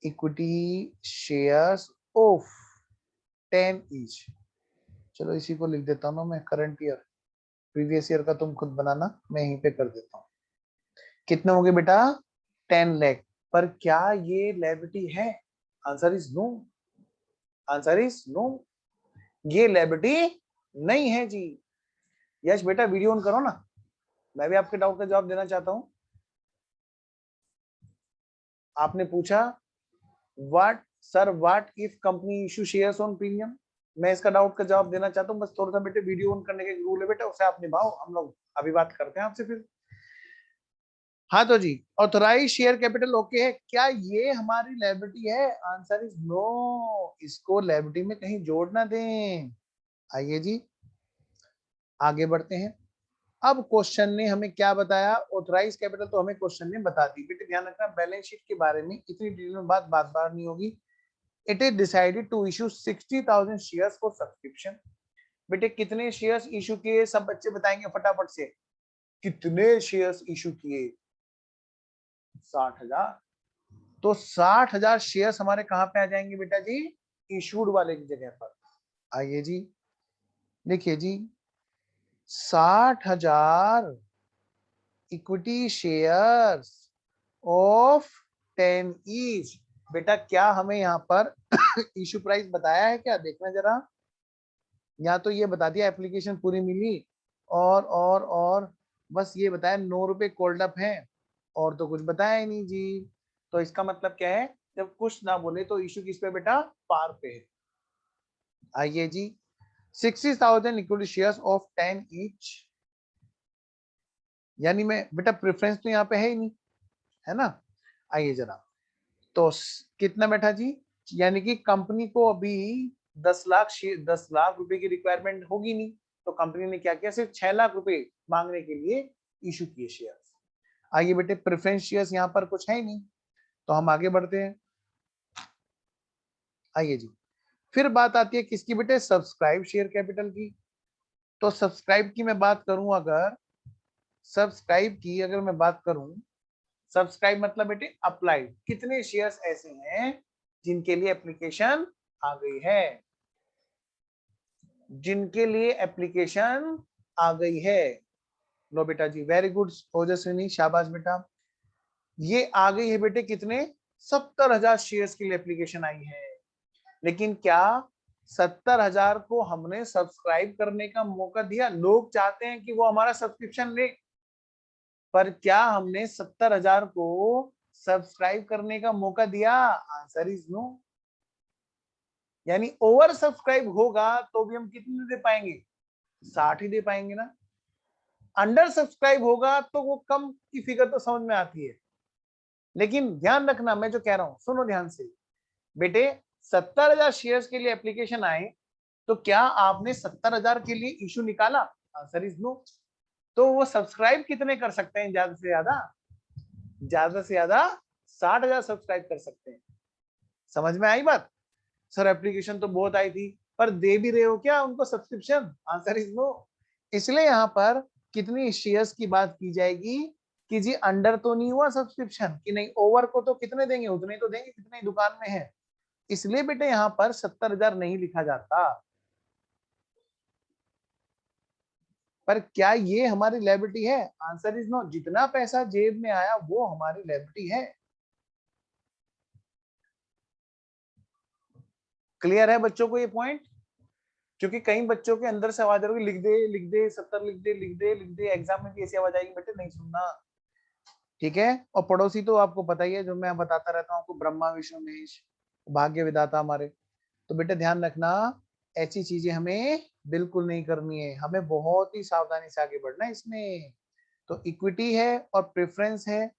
equity shares of 10 each. चलो इसी को लिख देता हूँ ना मैं, करंट ईयर। प्रीवियस ईयर का तुम खुद बनाना, मैं यहीं पे कर देता हूँ। कितने हो गए बेटा? 10 लाख। पर क्या ये लायबिलिटी है? Answer is no, answer is no, ये लायबिलिटी नहीं है जी। यश बेटा वीडियो ऑन करो ना, मैं भी आपके डाउट का जवाब देना चाहता हूं। आपने पूछा what sir, what if company issue shares on premium. मैं इसका डाउट का जवाब देना चाहता हूं, बस थोड़ा सा बेटे वीडियो ऑन करने का रूल है बेटा, उसे आप निभाओ, हम लोग अभी बात करते हैं आपसे फिर। हाँ तो जी, ऑथोराइज शेयर कैपिटल ओके है, क्या ये हमारी लायबिलिटी है? आंसर इज नो, इसको लायबिलिटी में कहीं जोड़ ना दें। आइए जी आगे बढ़ते हैं। अब क्वेश्चन ने हमें क्या बताया? ऑथराइज कैपिटल तो हमें क्वेश्चन ने बता दी। बेटे ध्यान रखना, बैलेंस शीट के बारे में इतनी डिटेल में बात बार नहीं होगी। It is decided to issue 60,000 shares for subscription. बेटे कितने शेयर्स इशू किए? सब बच्चे बताएंगे फटाफट से, कितने शेयर्स इशू किए? 60,000। तो 60,000 शेयर्स हमारे कहां पे आ जाएंगे बेटा जी? इशूड वाले की जगह पर। आइए जी देखिए जी, 60,000 इक्विटी शेयर्स ऑफ 10 ईच। बेटा क्या हमें यहाँ पर इशू प्राइस बताया है क्या? देखना जरा, या तो ये बता दिया एप्लीकेशन पूरी मिली, और बस ये बताया 9 रुपए कोल्ड अप है, और तो कुछ बताया ही नहीं जी। तो इसका मतलब क्या है? जब कुछ ना बोले तो इशू किस पे बेटा? पार पे है। आइए जी, 60,000 इक्विटी शेयर्स ऑफ 10 ईच, यानी मैं बेटा प्रेफरेंस तो यहाँ पे है ही नहीं, है ना। आइए जरा, तो कितना बैठा जी? यानी कि कंपनी को अभी 10 लाख रुपए की रिक्वायरमेंट होगी नहीं, तो कंपनी ने क्या किया? सिर्फ 6 लाख रुपए मांगने के लिए इशू किए शेयर्स। आइए बेटे, प्रेफरेंस शेयर्स यहाँ पर कुछ है ही नहीं, तो हम आगे बढ़ते हैं। आइए जी, फिर बात आती है किसकी बेटे? सब्सक्राइब शेयर कैपिटल की। तो सब्सक्राइब की मैं बात करूं, अगर सब्सक्राइब की अगर मैं बात करूं, सब्सक्राइब मतलब बेटे अप्लाइड। कितने शेयर्स ऐसे हैं जिनके लिए एप्लीकेशन आ गई है? जिनके लिए एप्लीकेशन आ गई है। लो बेटा जी, वेरी गुड ओजस्विनी, शाबाश बेटा। ये आ गई है बेटे कितने? 70,000 शेयर्स के लिए एप्लीकेशन आई है। लेकिन क्या 70,000 को हमने सब्सक्राइब करने का मौका दिया? लोग चाहते हैं कि वो हमारा सब्सक्रिप्शन ले, पर क्या हमने 70,000 को सब्सक्राइब करने का मौका दिया? Answer is no. यानी ओवर सब्सक्राइब होगा तो भी हम कितने दे पाएंगे? 60 ही दे पाएंगे ना। अंडर सब्सक्राइब होगा तो वो कम की फिगर तो समझ में आती है। लेकिन ध्यान रखना, मैं जो कह रहा हूं सुनो ध्यान से बेटे, 70,000 शेयर्स के लिए एप्लीकेशन आए, तो क्या आपने 70,000 के लिए इशू निकाला? Answer is no. तो वो सब्सक्राइब कितने कर सकते हैं? ज्यादा से ज्यादा, ज्यादा से ज्यादा 60,000 सब्सक्राइब कर सकते हैं। समझ में आई बात? सर एप्लीकेशन तो बहुत आई थी, पर दे भी रहे हो क्या उनको सब्सक्रिप्शन? Answer is no. इसलिए यहाँ पर कितनी शेयर्स की बात की जाएगी कि जी अंडर तो नहीं हुआ सब्सक्रिप्शन, कि नहीं ओवर को तो कितने देंगे? उतने तो देंगे जितने दुकान में है। इसलिए बेटे यहाँ पर 70,000 नहीं लिखा जाता। पर क्या ये हमारी लायबिलिटी है? Answer is no. जितना पैसा जेब में आया वो हमारी लायबिलिटी है। क्लियर है बच्चों को ये पॉइंट? क्योंकि कई बच्चों के अंदर से आवाज आ रही, लिख दे 70, लिख दे लिख दे लिख दे, एग्जाम में भी ऐसी आवाज आएगी बेटे, नहीं सुनना, ठीक है। और पड़ोसी तो आपको पता ही है, जो मैं बताता रहता हूँ आपको, ब्रह्मा विष्णु महेश, भाग्य विधाता हमारे। तो बेटे ध्यान रखना, ऐसी चीजें हमें बिल्कुल नहीं करनी है, हमें बहुत ही सावधानी से आगे बढ़ना है इसमें। तो इक्विटी है और प्रेफरेंस है,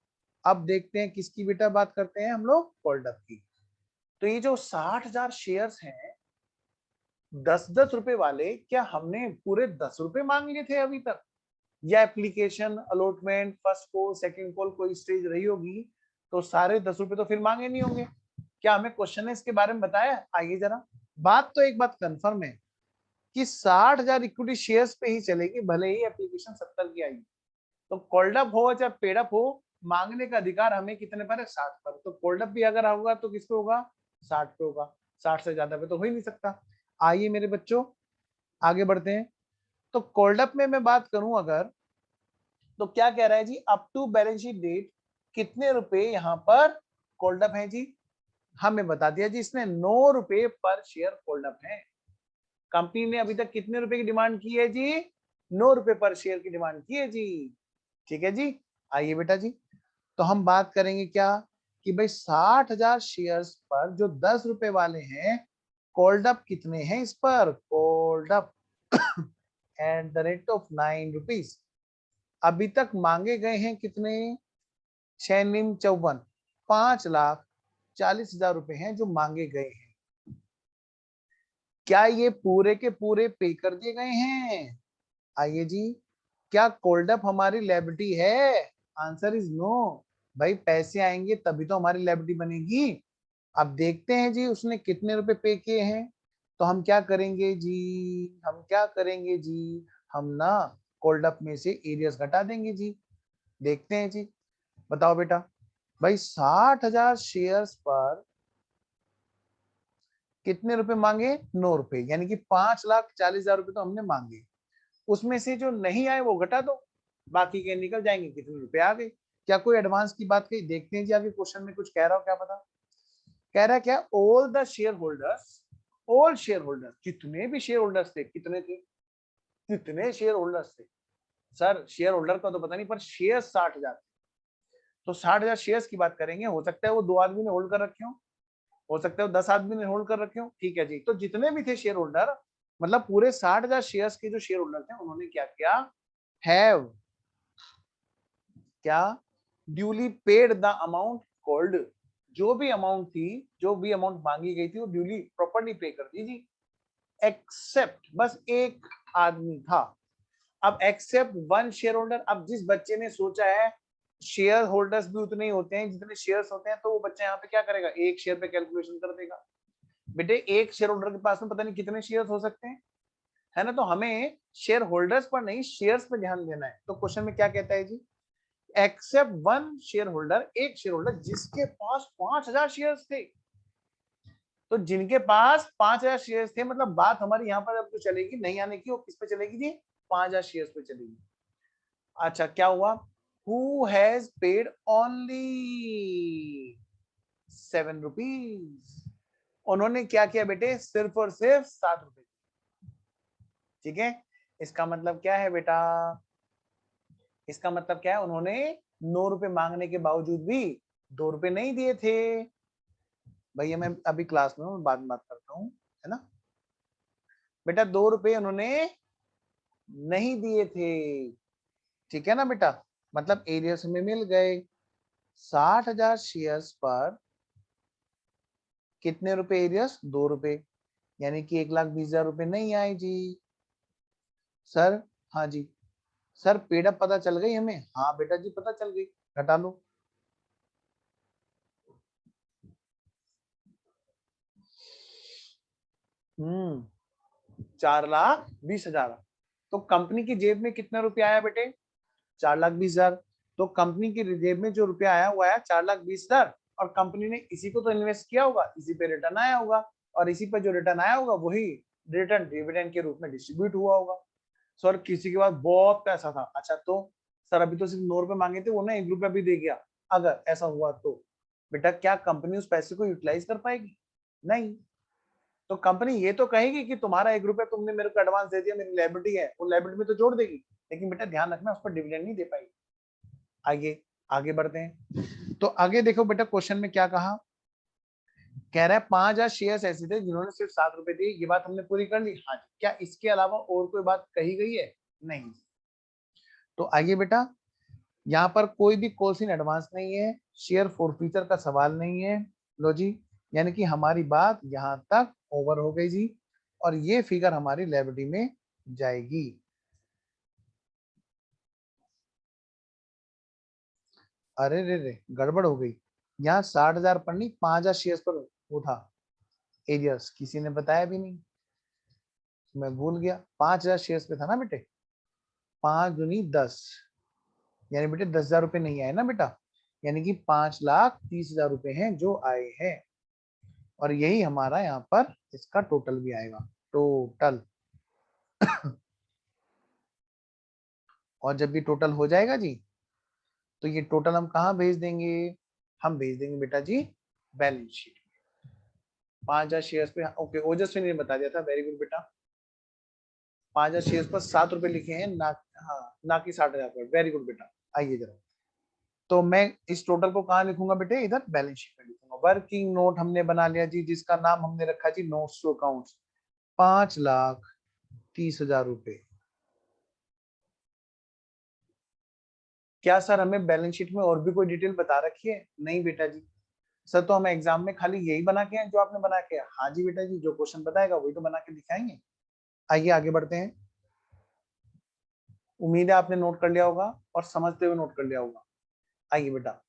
अब देखते हैं किसकी बेटा बात करते हैं हम लोग, कॉल्डअप की। तो ये जो 60,000 शेयर्स हैं 10-10 रुपए वाले, क्या हमने पूरे 10 रुपए मांग लिए थे अभी तक, या application allotment first call second call कोई स्टेज रही होगी तो सारे 10 रुपए तो फिर मांगे नहीं होंगे। क्या हमें क्वेश्चन ने इसके बारे में बताया? आइए जरा। बात तो एक बात कंफर्म है कि 60,000 इक्विटी शेयर्स पे ही चलेगी, भले ही एप्लीकेशन 70 की आई। तो कोल्डअप हो चाहे पेडअप हो, मांगने का अधिकार हमें कितने पर है? 60 पर। तो कोल्डअप भी अगर होगा तो किस पे होगा? 60 पे होगा। 60 से ज्यादा पे तो हो ही नहीं सकता। आइए मेरे बच्चों आगे बढ़ते हैं। तो कोल्डअप में मैं बात करूं अगर, तो क्या कह रहा है जी, up to balance sheet date कितने रुपए यहाँ पर कोल्डअप है जी? हमें बता दिया जी, इसने 9 रुपए पर शेयर कोल्डअप है। कंपनी ने अभी तक कितने रुपए की डिमांड की है जी? 9 रुपए पर शेयर की डिमांड की है जी। ठीक है जी। आइए बेटा जी, तो हम बात करेंगे क्या कि भाई 60,000 शेयर्स पर जो 10 रुपए वाले हैं, कोल्डअप कितने हैं इस पर? Called up at the rate of 9 rupees. अभी तक मांगे गए हैं कितने? 6 54, 5,40,000 रुपए हैं जो मांगे गए हैं। क्या ये पूरे के पूरे पे कर दिए गए हैं? आइए जी, क्या कोल्डअप हमारी लायबिलिटी है? Answer is no. भाई पैसे आएंगे तभी तो हमारी लायबिलिटी बनेगी। अब देखते हैं जी उसने कितने रुपए पे किए हैं। तो हम क्या करेंगे जी, हम क्या करेंगे जी, हम ना कोल्डअप में से एरियस घटा देंगे जी। देखते हैं जी, बताओ बेटा। भाई 60,000 शेयर्स पर कितने रुपए मांगे? 9 रुपए, यानी कि 5,40,000 रुपए तो हमने मांगे। उसमें से जो नहीं आए वो घटा दो, बाकी के निकल जाएंगे, कितने रुपए आ गए। क्या कोई एडवांस की बात कही? देखते हैं जी आगे क्वेश्चन में कुछ कह रहा हो क्या पता। कह रहा है क्या, all the share holders, all share holders, जितने भी शेयर होल्डर्स थे, कितने थे? कितने शेयर होल्डर्स थे? सर शेयर होल्डर का तो पता नहीं, पर शेयर 60,000। तो 60,000 शेयर्स की बात करेंगे, हो सकता है वो 2 आदमी ने होल्ड कर रखे हो सकता है वो 10 आदमी ने होल्ड कर रखे हो। ठीक है जी, तो जितने भी थे शेयर होल्डर, मतलब पूरे 60,000 शेयर्स के जो शेयर होल्डर थे, उन्होंने क्या किया? हैव क्या? Duly paid the amount called. जो भी अमाउंट थी, जो भी अमाउंट मांगी गई थी, वो ड्यूली प्रॉपर्ली पे कर दी जी। एक्सेप्ट, बस एक आदमी था। अब एक्सेप्ट वन शेयर होल्डर। अब जिस बच्चे ने सोचा है शेयर होल्डर्स भी उतने ही होते हैं जितने शेयर्स होते हैं, तो वो बच्चा यहाँ पे क्या करेगा? एक शेयर पे कैलकुलेशन कर देगा। बेटे एक शेयर होल्डर के पास में पता नहीं कितने शेयर्स हो सकते हैं, है ना? तो हमें शेयर होल्डर्स पर नहीं, शेयर्स पे ध्यान देना है। तो क्वेश्चन में क्या कहता है जी, एक्सेप्ट वन शेयर होल्डर, एक शेयर होल्डर जिसके पास 5,000 शेयर्स थे। तो जिनके पास 5,000 शेयर्स थे, मतलब बात हमारी यहाँ पर अब जो चलेगी नहीं आने की, वो किस पे चलेगी जी? 5,000 शेयर्स पे चलेगी। अच्छा क्या हुआ? Who has paid only 7 rupees. उन्होंने क्या किया बेटे? सिर्फ और सिर्फ 7 रुपए। ठीक है, इसका मतलब क्या है बेटा? इसका मतलब क्या है? उन्होंने 9 रुपए मांगने के बावजूद भी 2 रुपए नहीं दिए थे। भैया मैं अभी क्लास में हूँ, बाद में बात करता हूँ, है ना बेटा? 2 रुपए उन्होंने नहीं दिए थे। ठीक है ना बेटा? मतलब एरियस में मिल गए। 60,000 शेयर्स पर कितने रुपए एरियस? 2 रुपए, यानी कि 1,20,000 रुपए नहीं आए जी। सर हाँ जी, सर पेड़ पता चल गई हमें? हाँ बेटा जी पता चल गई, घटा लो। हम्म 4,20,000। तो कंपनी की जेब में कितना रुपया आया बेटे? 4,20,000। तो कंपनी की जेब में जो रुपया आया वो आया 4,20,000, और कंपनी ने इसी को तो इन्वेस्ट किया होगा, इसी पे रिटर्न आया होगा, और इसी पर जो रिटर्न आया होगा वही रिटर्न डिविडेंड के रूप में डिस्ट्रीब्यूट हुआ होगा। सर किसी के पास बहुत पैसा था, अच्छा तो सर अभी तो सिर्फ 9 रुपए मांगे थे, वो ना 1 रुपया भी दे गया, अगर ऐसा हुआ तो बेटा क्या कंपनी उस पैसे को यूटिलाइज कर पाएगी? नहीं। तो कंपनी ये तो कहेगी कि तुम्हारा 1 रुपया तुमने मेरे को एडवांस दे दिया, मेरी लायबिलिटी है, वो लायबिलिटी में तो जोड़ देगी, लेकिन बेटा ध्यान रखना उस पर डिविडेंड नहीं दे पाएगी। आगे आगे बढ़ते हैं। तो आगे देखो बेटा क्वेश्चन में क्या कहा। कह रहा है 5,000 शेयर्स ऐसे थे जिन्होंने सिर्फ 7 रुपए दिए। ये बात हमने पूरी कर ली। हाँ, क्या इसके अलावा और कोई बात कही गई है? नहीं। तो आइए बेटा, यहाँ पर कोई भी कॉल्स इन एडवांस नहीं है, शेयर फॉरफीचर का सवाल नहीं है। लो जी, यानी कि हमारी बात यहाँ तक ओवर हो गई जी, और ये फिगर हमारी लाइब्रेरी में जाएगी। अरे रे रे, गड़बड़ हो गई। यहाँ 60,000 पर नहीं, 5,000 शेयर पर वो था एरियर्स, किसी ने बताया भी नहीं, मैं भूल गया। 5,000 शेयर पे था ना बेटे, 5 दूनी 10, यानी बेटे 10,000 रुपये नहीं आए ना बेटा, यानी कि 5,30,000 रुपये हैं जो आए हैं, और यही हमारा यहाँ पर इसका टोटल भी आएगा, टोटल। और जब भी टोटल हो जाएगा जी, तो ये टोटल हम कहाँ भेज देंगे, हम भेज देंगे बेटा जी बैलेंस शीट। 5,000 शेयर पे, ओके, ओजस्वी ने बता दिया था, वेरी गुड बेटा। 5,000 शेयर पर 7 रुपए लिखे हैं ना, हाँ, ना कि 60,000 पर, वेरी गुड बेटा। आइए जरा, तो मैं इस टोटल को कहाँ लिखूंगा बेटे, इधर बैलेंस शीट में लिखूंगा। वर्किंग नोट हमने बना लिया जी, जिसका नाम हमने रखा जी नोट्स टू अकाउंट्स, 5,30,000 रुपए। क्या सर हमें बैलेंस शीट में और भी कोई डिटेल बता रखी है? नहीं बेटा जी, सर तो हम एग्जाम में खाली यही बना के हैं जो आपने बना के। हाँ जी बेटा जी, जो क्वेश्चन बताएगा वही तो बना के दिखाएंगे। आइए आगे बढ़ते हैं। उम्मीद है आपने नोट कर लिया होगा और समझते हुए नोट कर लिया होगा। आइए बेटा,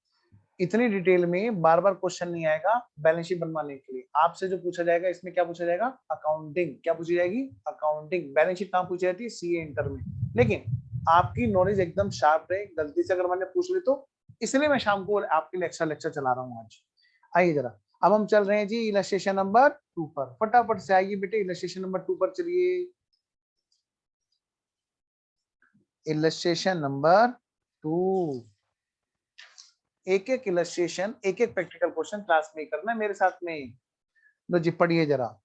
इतनी डिटेल में बार बार क्वेश्चन नहीं आएगा बैलेंस शीट बनवाने के लिए। आपसे जो पूछा जाएगा इसमें क्या पूछा जाएगा, अकाउंटिंग। क्या पूछी जाएगी, अकाउंटिंग। बैलेंस शीट कहाँ पूछी जाती है, सीए इंटर में। लेकिन आपकी नॉलेज एकदम शार्प रहे, गलती से अगर मैंने पूछ ली तो, इसलिए मैं शाम को आपके लिए एक्स्ट्रा लेक्चर चला रहा हूँ आज। आइए जरा, अब हम चल रहे हैं जी इलस्ट्रेशन नंबर 2 पर। फटाफट से आइए बेटे, इलस्ट्रेशन नंबर 2 पर चलिए। इलस्ट्रेशन नंबर 2, एक एक इलस्ट्रेशन, एक एक प्रैक्टिकल क्वेश्चन क्लास में करना है मेरे साथ में। लो जी पढ़िए जरा।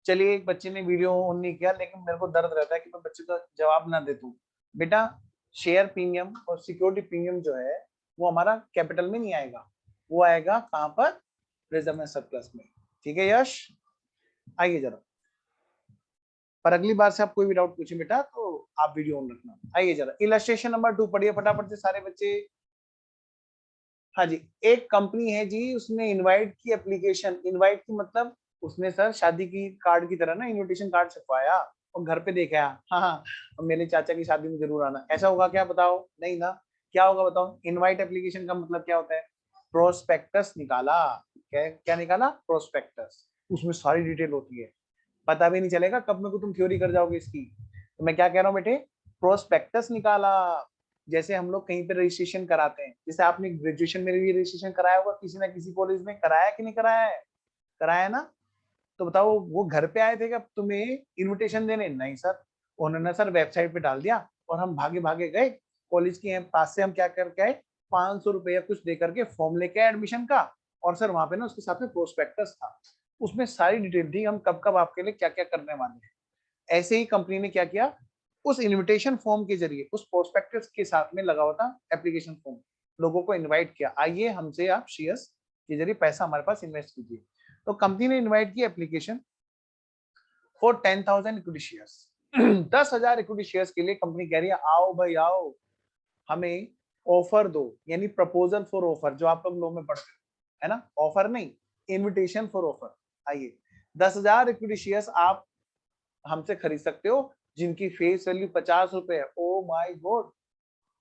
चलिए, एक बच्चे ने वीडियो ऑन नहीं किया, लेकिन मेरे को दर्द रहता है कि मैं बच्चे का जवाब ना दे दूं। बेटा, शेयर प्रीमियम और सिक्योरिटी प्रीमियम जो है वो हमारा कैपिटल में नहीं आएगा, वो आएगा कहां पर, रिजर्व एंड सरप्लस में। ठीक है यश, आइए जरा। पर अगली बार से आप कोई भी डाउट पूछे बेटा तो आप वीडियो ऑन रखना। आइए जरा, इलस्ट्रेशन नंबर 2 पढ़िए फटाफट से सारे बच्चे। हाँ जी, एक कंपनी है जी, उसने इनवाइट की एप्लीकेशन, इनवाइट की मतलब उसने सर शादी की कार्ड की तरह ना इनविटेशन कार्ड छपवाया और घर पे देखा, हाँ हाँ मेरे चाचा की शादी में जरूर आना। ऐसा होगा क्या, बताओ? नहीं ना। क्या होगा बताओ? इनवाइट एप्लीकेशन का मतलब क्या होता है, प्रोस्पेक्टस निकाला। क्या क्या निकाला, प्रोस्पेक्टस। उसमें सारी डिटेल होती है, पता भी नहीं चलेगा कब में को तुम थ्योरी कर जाओगे इसकी। तो मैं क्या कह रहा हूँ बेटे, प्रोस्पेक्टस निकाला। जैसे हम लोग कहीं पे रजिस्ट्रेशन कराते हैं, जैसे आपने ग्रेजुएशन में भी रजिस्ट्रेशन कराया होगा किसी ना किसी कॉलेज में, कराया कि नहीं कराया है, कराया ना। तो बताओ वो घर पे आए थे क्या तुम्हें इनविटेशन देने? नहीं सर, उन्होंने सर वेबसाइट पे डाल दिया और हम भागे भागे गए कॉलेज के पास से। हम क्या करके आए, 500 रुपया कुछ दे करके फॉर्म लेके आए एडमिशन का, और सर वहां पे ना उसके साथ में प्रोस्पेक्टस था, उसमें सारी डिटेल थी हम कब कब आपके लिए क्या क्या करने वाले हैं। ऐसे ही कंपनी ने क्या किया, उस इनविटेशन फॉर्म के जरिए, उस प्रोस्पेक्टस के साथ में लगा हुआ था एप्लीकेशन फॉर्म, लोगों को इनवाइट किया, आइए हमसे आप शेयर्स के जरिए पैसा हमारे पास इन्वेस्ट कीजिए। तो कंपनी ने इनवाइट की application for 10,000 equity shares. 10,000 equity shares के लिए कंपनी कह रही है आओ भाई आओ, हमें ऑफर दो, यानी प्रपोजल फॉर ऑफर, जो आप लोग लो में पढ़ते है ना, ऑफर नहीं, इनविटेशन फॉर ऑफर। आइए, 10,000 इक्विटी शेयर्स आप हमसे खरीद सकते हो जिनकी फेस वैल्यू 50 रुपए है। ओ माय गॉड,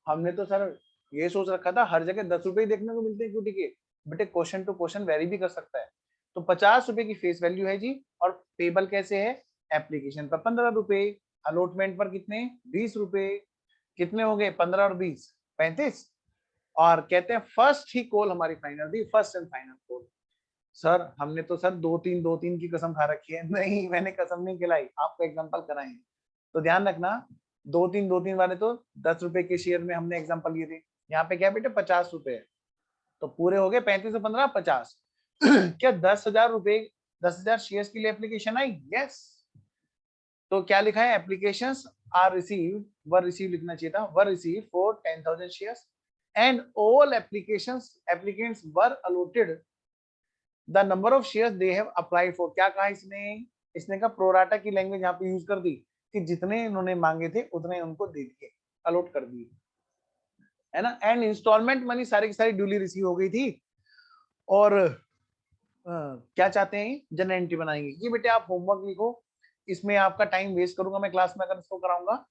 हमने तो सर ये सोच रखा था हर जगह 10 रुपए ही देखने को मिलते हैं इक्विटी के। बेटे क्वेश्चन टू क्वेश्चन वेरी भी कर सकता है। तो 50 रुपए की फेस वैल्यू है जी, और पेबल कैसे है, एप्लीकेशन पर 15 रुपए, अलॉटमेंट पर कितने, 20 रुपए। कितने हो गए, 15 और 20, 35। और कहते हैं फर्स्ट ही कॉल हमारी फाइनल थी, first and final call. Sir हमने तो सर दो तीन की कसम खा रखी है। नहीं, मैंने कसम नहीं खिलाई, आपको एग्जांपल कराए। तो ध्यान रखना, दो तीन वाले तो 10 रुपए के शेयर में हमने एग्जांपल लिए थे। यहाँ पे क्या बेटे 50 रुपए है, तो पूरे हो गए 35 और 15 50। क्या 10,000 रुपए, 10,000 शेयर के लिए एप्लीकेशन आई? यस। तो क्या लिखा है, application are receive, were receive लिखना चाहिए था, were receive for 10,000 shares and all applications applicants were allotted the number of shares they have applied for. क्या कहा इसने, इसने कहा प्रोराटा की लैंग्वेज यहाँ पे यूज कर दी कि जितने इन्होंने मांगे थे उतने उनको दे दिए, अलॉट कर दिए। है ना, एंड इंस्टॉलमेंट मनी सारी की सारी ड्यूली रिसीव हो गई थी, और क्या चाहते हैं, जनरल एंट्री बनाएंगे। ये बेटे आप होमवर्क लिखो, इसमें आपका टाइम वेस्ट करूंगा मैं क्लास में अगर इसको कराऊंगा।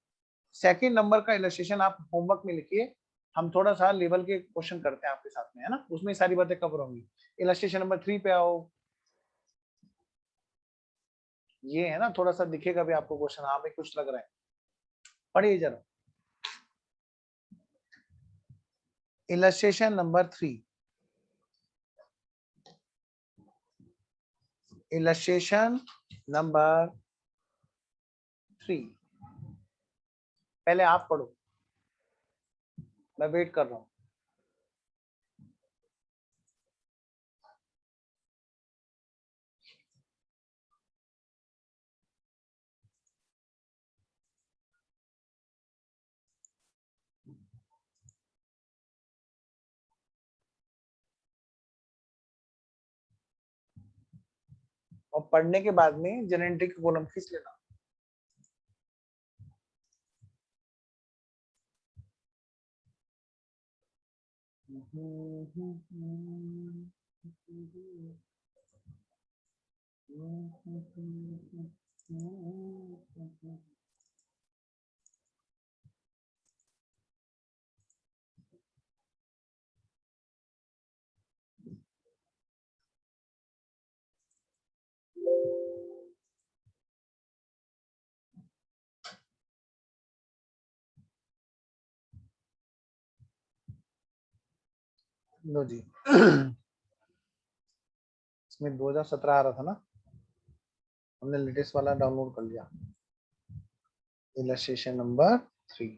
सेकंड नंबर का इलस्ट्रेशन आप होमवर्क में लिखिए, हम थोड़ा सा लेवल के क्वेश्चन करते हैं आपके साथ में, है ना, उसमें सारी बातें कवर होंगी। इलस्ट्रेशन नंबर 3 पे आओ। ये है ना, थोड़ा सा दिखेगा भी आपको क्वेश्चन, हाँ भाई कुछ लग रहा है, पढ़िए जरा। इलस्ट्रेशन नंबर 3, इलस्ट्रेशन नंबर 3, पहले आप पढ़ो, मैं वेट कर रहा हूं। और पढ़ने के बाद में जनरल एंट्री का कॉलम खींच लेना। लो जी इसमें 2017 आ रहा था ना, हमने लेटेस्ट वाला डाउनलोड कर लिया। इलस्ट्रेशन नंबर 3,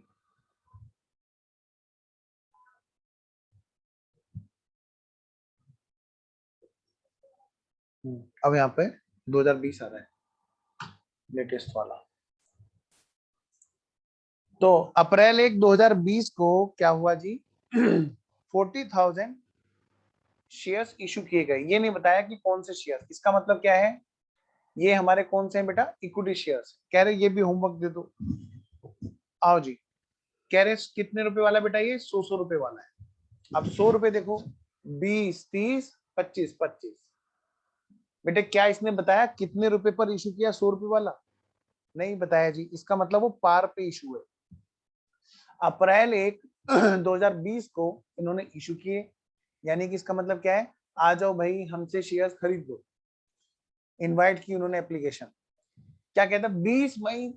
अब यहाँ पे 2020 आ रहा है लेटेस्ट वाला। तो अप्रैल 1 2020 को क्या हुआ जी 40,000 शेयर्स इशू किए गए। ये नहीं बताया कि कौन से शेयर्स, इसका मतलब क्या है, ये हमारे कौन से हैं बेटा, इक्विटी शेयर्स। कह रहे ये भी होमवर्क दे दो, आओ जी। कह रहे कितने रुपए वाला बेटा, ये 100 रुपए वाला है। अब 100 रुपए देखो, 20 30 25 25, बेटे क्या इसने बताया कितने रुपए पर इशू किया 100 रुपए वाला, नहीं बताया जी। इसका मतलब वो पार पे इशू है। अप्रैल 1 2020 को इन्होंने इशू किए, यानी कि इसका मतलब क्या है, आ जाओ भाई हमसे शेयर्स खरीद लो। इनवाइट की उन्होंने एप्लीकेशन, क्या कहता है 20 मई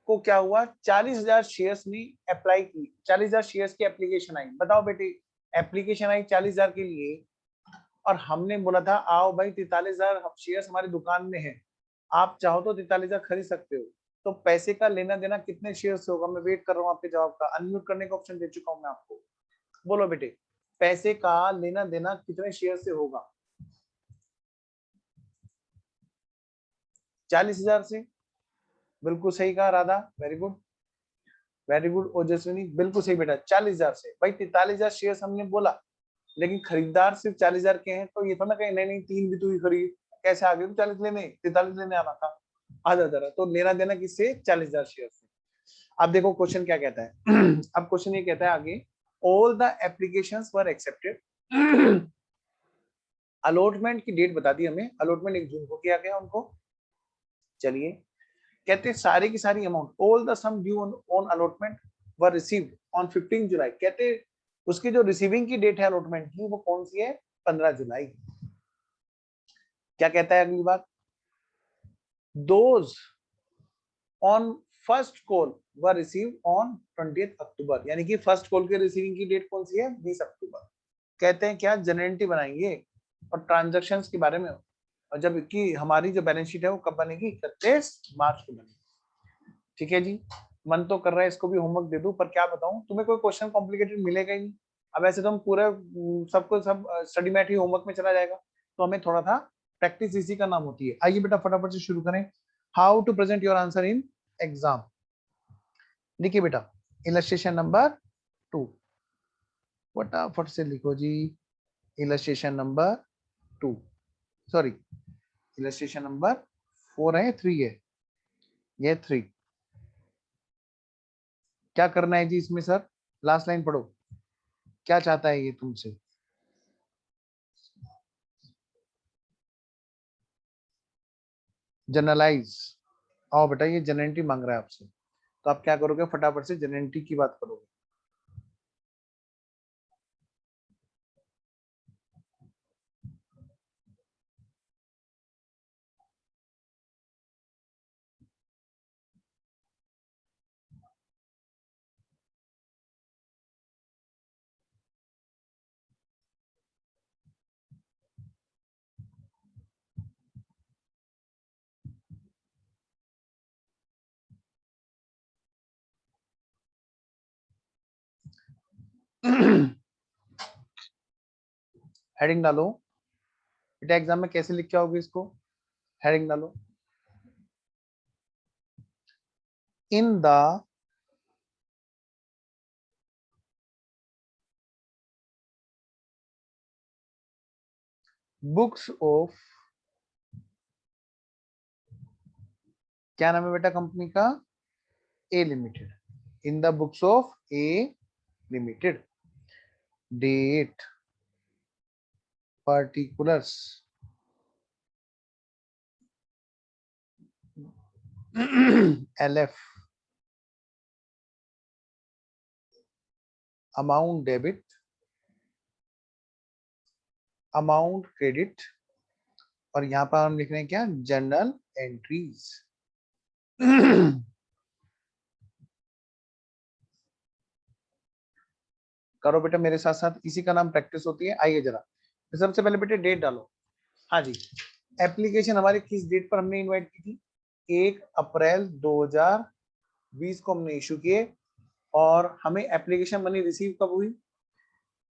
को क्या हुआ, 40,000 शेयर्स ने अप्लाई की, 40,000 शेयर्स की एप्लीकेशन आई। बताओ बेटे, एप्लीकेशन आई 40,000 के लिए, और हमने बोला था आओ भाई 43,000 शेयर्स हमारी दुकान में है, आप चाहो तो 43,000 खरीद सकते हो। तो पैसे का लेना देना कितने शेयर से होगा, मैं वेट कर रहा हूँ आपके जवाब का। अनम्यूट करने का ऑप्शन दे चुका हूँ मैं आपको, बोलो बेटे पैसे का लेना देना कितने शेयर से होगा। 40,000 से, बिल्कुल सही कहा Radha, very good very good. Ojaswini बिल्कुल सही बेटा, 40,000 से। भाई 43,000 शेयर हमने बोला, लेकिन खरीदार सिर्फ 40,000 के हैं, तो ये तो ना कहीं नहीं नहीं 3 भी तू ही खरीद, कैसे आ गए 40 लेने, 43 लेने आना था, आधा जरा। तो लेना देना किससे, 40,000 शेयर से। अब देखो क्वेश्चन क्या कहता है अब क्वेश्चन ये कहता है आगे, all the applications were accepted. Allotment की डेट बता दी हमें, अलॉटमेंट 1 जून को किया गया उनको। चलिए कहते हैं सारी की सारी amount, all the sum due on allotment were received on 15 July. कहते उसकी जो रिसीविंग की डेट है अलॉटमेंट की, वो कौन सी है, 15 जुलाई। क्या कहता है अगली बात, those on first call were receive on 20 अक्टूबर, यानी कि फर्स्ट कॉल के रिसीविंग की डेट कौन सी है, 20 अक्टूबर। कहते हैं क्या, जनरल बनाएंगे और ट्रांजैक्शंस के बारे में, और जब कि हमारी जो बैलेंस शीट है वो कब बनेगी, 31 मार्च को बनेगी। ठीक है जी, मन तो कर रहा है इसको भी होमवर्क दे दूं, पर क्या बताऊं तुम्हें, कोई क्वेश्चन कॉम्प्लिकेटेड मिलेगा ही नहीं। अब ऐसे तो हम पूरा सबको सब स्टडी मैट ही होमवर्क में चला जाएगा, तो हमें थोड़ा था प्रैक्टिस इसी का नाम होती है। आइए बेटा फटाफट से शुरू करें, how to present your answer in exam. देखिए बेटा इलस्ट्रेशन नंबर 2, फटाफट से लिखो जी, illustration number 2, sorry illustration number 4 है 3 है, ये 3। क्या करना है जी इसमें सर, लास्ट लाइन पढ़ो, क्या चाहता है ये तुमसे? जनरलाइज। आओ बेटा, ये जनरलिटी मांग रहा है आपसे, तो आप क्या करोगे? फटाफट से जनरलिटी की बात करोगे। हेडिंग डालो बेटा, एग्जाम में कैसे लिख के आओगे इसको? हेडिंग डालो, इन द बुक्स ऑफ, क्या नाम है बेटा कंपनी का? A limited. In the books of A limited, date, particulars, LF, amount debit, amount credit, और यहां पर हम लिख रहे हैं क्या? Journal entries. करो बेटा मेरे साथ साथ, इसी का नाम प्रैक्टिस होती है। आइए जरा, तो सबसे पहले बेटे डेट डालो। हाँ जी, एप्लीकेशन हमारी किस डेट पर हमने इनवाइट की थी? 1 अप्रैल 2020 को हमने इशू किए, और हमें एप्लीकेशन मनी रिसीव कब हुई?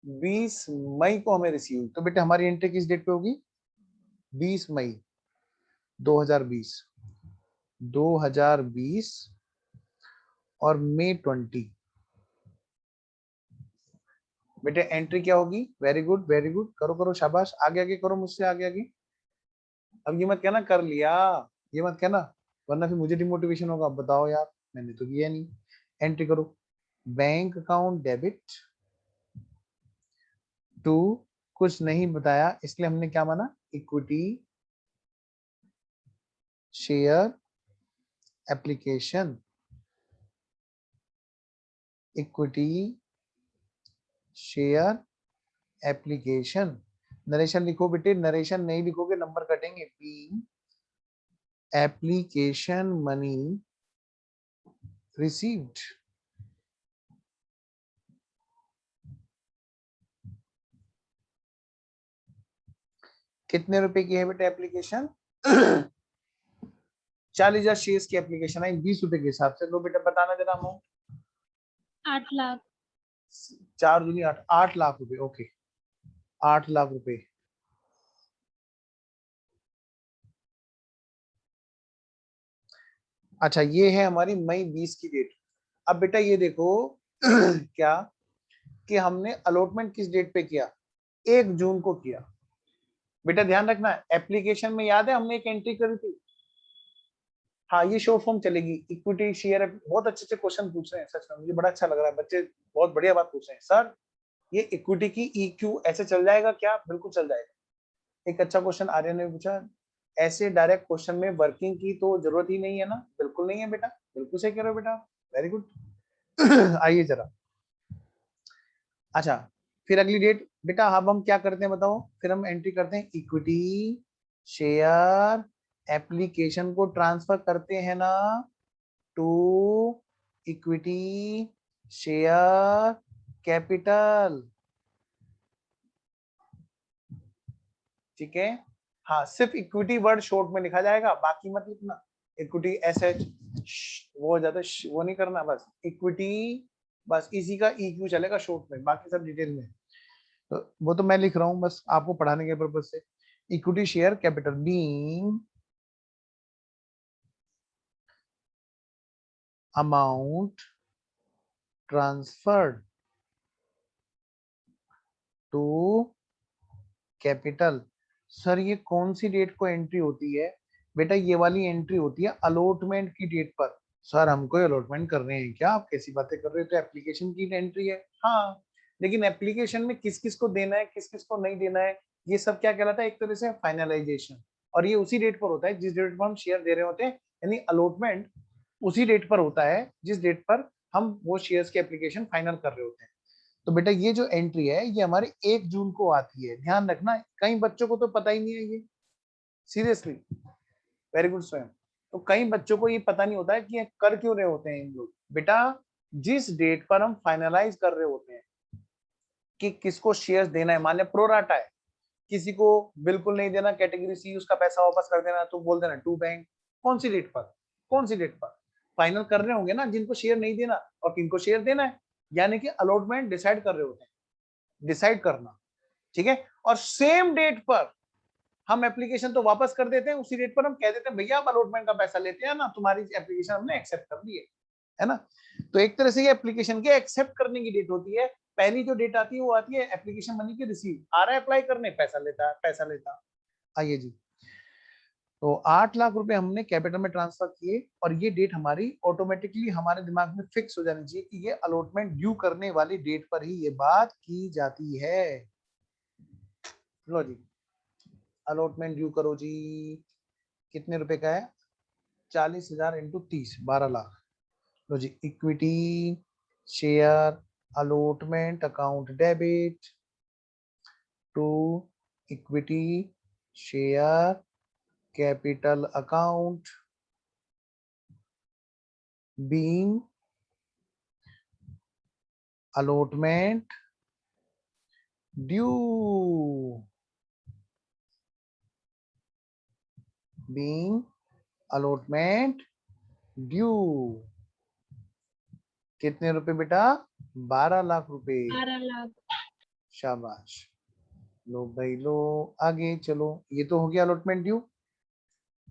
20 मई को हमें रिसीव हुई। तो बेटे हमारी एंट्री किस डेट पे होगी? 20 मई 2020, 2020 और मई 20। बेटे एंट्री क्या होगी? वेरी गुड वेरी गुड, करो करो, शाबाश, आगे आगे करो, मुझसे आगे आगे। अब ये मत कहना कर लिया, ये मत कहना, वरना फिर मुझे डिमोटिवेशन होगा। बताओ यार, मैंने तो किया नहीं। एंट्री करो, बैंक अकाउंट डेबिट टू, कुछ नहीं बताया इसलिए हमने क्या माना? Equity share application, equity share application. Narration लिखो बेटे, नरेशन नहीं लिखोगे नंबर कटेंगे। बी एप्लीकेशन मनी रिसीव्ड, कितने रुपए की है बेटा एप्लीकेशन? 40,000 शेयर्स की एप्लीकेशन आई 20 रुपए के हिसाब से। लो बेटा बताना जरा अमाउंट। 8 लाख। 4 दूनी 8, 8 लाख रुपए। ओके, 8 लाख रुपए। अच्छा, ये है हमारी मई 20 की डेट। अब बेटा ये देखो क्या कि हमने अलॉटमेंट किस डेट पे किया? 1 जून को किया। बेटा ध्यान रखना, एप्लीकेशन में याद है हमने एक एंट्री करी थी। हाँ, ये शॉर्ट फॉर्म चलेगी, इक्विटी शेयर। बहुत अच्छे अच्छे क्वेश्चन पूछ रहे हैं, सच में मुझे बड़ा अच्छा लग रहा है, बच्चे बहुत बढ़िया बात पूछ रहे हैं। सर ये इक्विटी की EQ ऐसे चल जाएगा क्या? बिल्कुल चल जाएगा। एक अच्छा क्वेश्चन आर्यन ने पूछा, ऐसे डायरेक्ट क्वेश्चन में वर्किंग की तो जरूरत ही नहीं है ना? बिल्कुल नहीं है बेटा, बिल्कुल सही कह रहे हो बेटा, वेरी गुड। आइए जरा, अच्छा फिर अगली डेट बेटा, अब हम क्या करते हैं बताओ? फिर हम एंट्री करते हैं, इक्विटी शेयर एप्लीकेशन को ट्रांसफर करते हैं ना टू इक्विटी शेयर कैपिटल। ठीक है, हाँ सिर्फ इक्विटी वर्ड शॉर्ट में लिखा जाएगा, बाकी मत लिखना। इक्विटी SH वो हो जाता है, वो नहीं करना, बस इक्विटी, बस इसी का EQ चलेगा शॉर्ट में, बाकी सब डिटेल में। तो वो तो मैं लिख रहा हूँ बस आपको पढ़ाने के पर्पज से। Equity share capital being amount transferred to capital. Sir ये कौन सी डेट को एंट्री होती है? बेटा ये वाली एंट्री होती है अलॉटमेंट की डेट पर। सर हम कोई अलॉटमेंट कर रहे हैं क्या? आप कैसी बातें कर रहे हो? तो एप्लीकेशन की एंट्री है। हाँ, लेकिन एप्लीकेशन में किस किस को देना है, किस किस को नहीं देना है, ये सब क्या कहलाता है, एक तरह से फाइनलाइजेशन। और ये उसी डेट पर होता है जिस डेट पर हम शेयर दे रहे होते हैं, यानी अलॉटमेंट उसी डेट पर होता है जिस डेट पर हम वो शेयर्स की एप्लीकेशन फाइनल कर रहे होते हैं। तो बेटा ये जो एंट्री है ये हमारे 1 जून को आती है, ध्यान रखना। कई बच्चों को तो पता ही नहीं है ये, सीरियसली, वेरी गुड स्वयं। तो कई बच्चों को ये पता नहीं होता है कि ये कर क्यों रहे होते हैं इन लोग। बेटा जिस डेट पर हम फाइनलाइज कर रहे होते हैं कि किसको शेयर्स देना है, मान लिया प्रोराटा है, किसी को बिल्कुल नहीं देना, कैटेगरी सी उसका पैसा वापस कर देना, तो बोल देना टू बैंक। कौन सी डेट पर, कौन सी डेट पर फाइनल कर रहे होंगे ना, जिनको शेयर नहीं देना और किनको शेयर देना है, यानी कि अलॉटमेंट डिसाइड कर रहे होते हैं, डिसाइड करना, ठीक है। और सेम डेट पर हम एप्लीकेशन तो वापस कर देते हैं, उसी डेट पर हम कह देते हैं भैया आप अलॉटमेंट का पैसा लेते हैं ना, तुम्हारी एप्लीकेशन हमने एक्सेप्ट कर ली है ना। तो एक तरह से ये एप्लीकेशन के एक्सेप्ट करने की डेट होती है। पहली जो डेट आती है वो आती है एप्लीकेशन मनी की रिसीव, आ रहा है अप्लाई करने, पैसा लेता है, पैसा लेता। आइए जी, तो 8 लाख रुपए हमने कैपिटल में ट्रांसफर किए और ये डेट हमारी ऑटोमेटिकली हमारे दिमाग में फिक्स हो जानी चाहिए कि ये अलॉटमेंट ड्यू करने वाली डेट पर ही ये बात की जाती है। लो जी, अलॉटमेंट ड्यू करो जी। कितने रुपए का है, 40,000 इंटू 30, 12 लाख। लो जी, equity share allotment account debit to equity share capital account being allotment due, being allotment due। कितने रुपए बेटा, 12 लाख रुपए। 12 लाख। शाबाश, लो भाई लो, आगे चलो। ये तो हो गया अलॉटमेंट ड्यू।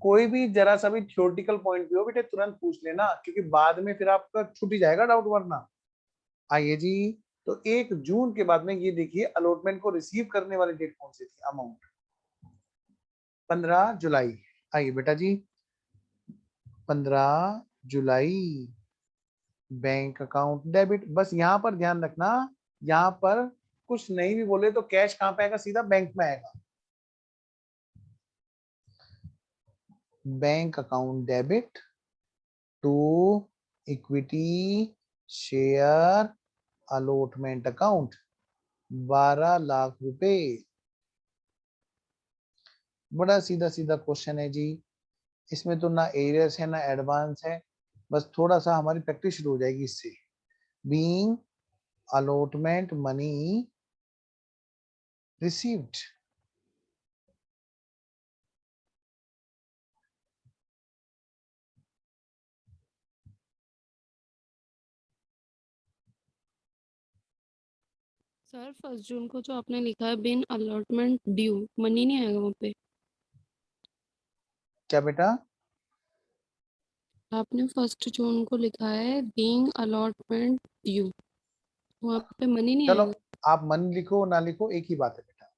कोई भी जरा सा भी थियोरेटिकल पॉइंट भी हो बेटे तुरंत पूछ लेना, क्योंकि बाद में फिर आपका छूट ही जाएगा डाउट वरना। आइए जी, तो 1 जून के बाद में ये देखिए अलॉटमेंट को रिसीव करने वाली डेट कौन सी थी, अमाउंट 15 जुलाई। आइए बेटा जी, 15 जुलाई बैंक अकाउंट डेबिट। बस यहाँ पर ध्यान रखना, यहाँ पर कुछ नहीं भी बोले तो कैश कहाँ पे आएगा, सीधा बैंक में आएगा। Bank account debit to equity share allotment account 12 lakh रुपए। बड़ा सीधा सीधा क्वेश्चन है जी, इसमें तो ना एरियर्स है ना एडवांस है, बस थोड़ा सा हमारी प्रैक्टिस शुरू हो जाएगी इससे। Being allotment money received, sir 1 जून को जो आपने लिखा है बिन अलॉटमेंट ड्यू, मनी नहीं आएगा वहाँ पे? क्या बेटा, आपने 1 जून को लिखा है बीइंग अलॉटमेंट ड्यू, वहाँ पे मनी नहीं चलो आएगा? आप मन लिखो ना लिखो एक ही बात है बेटा,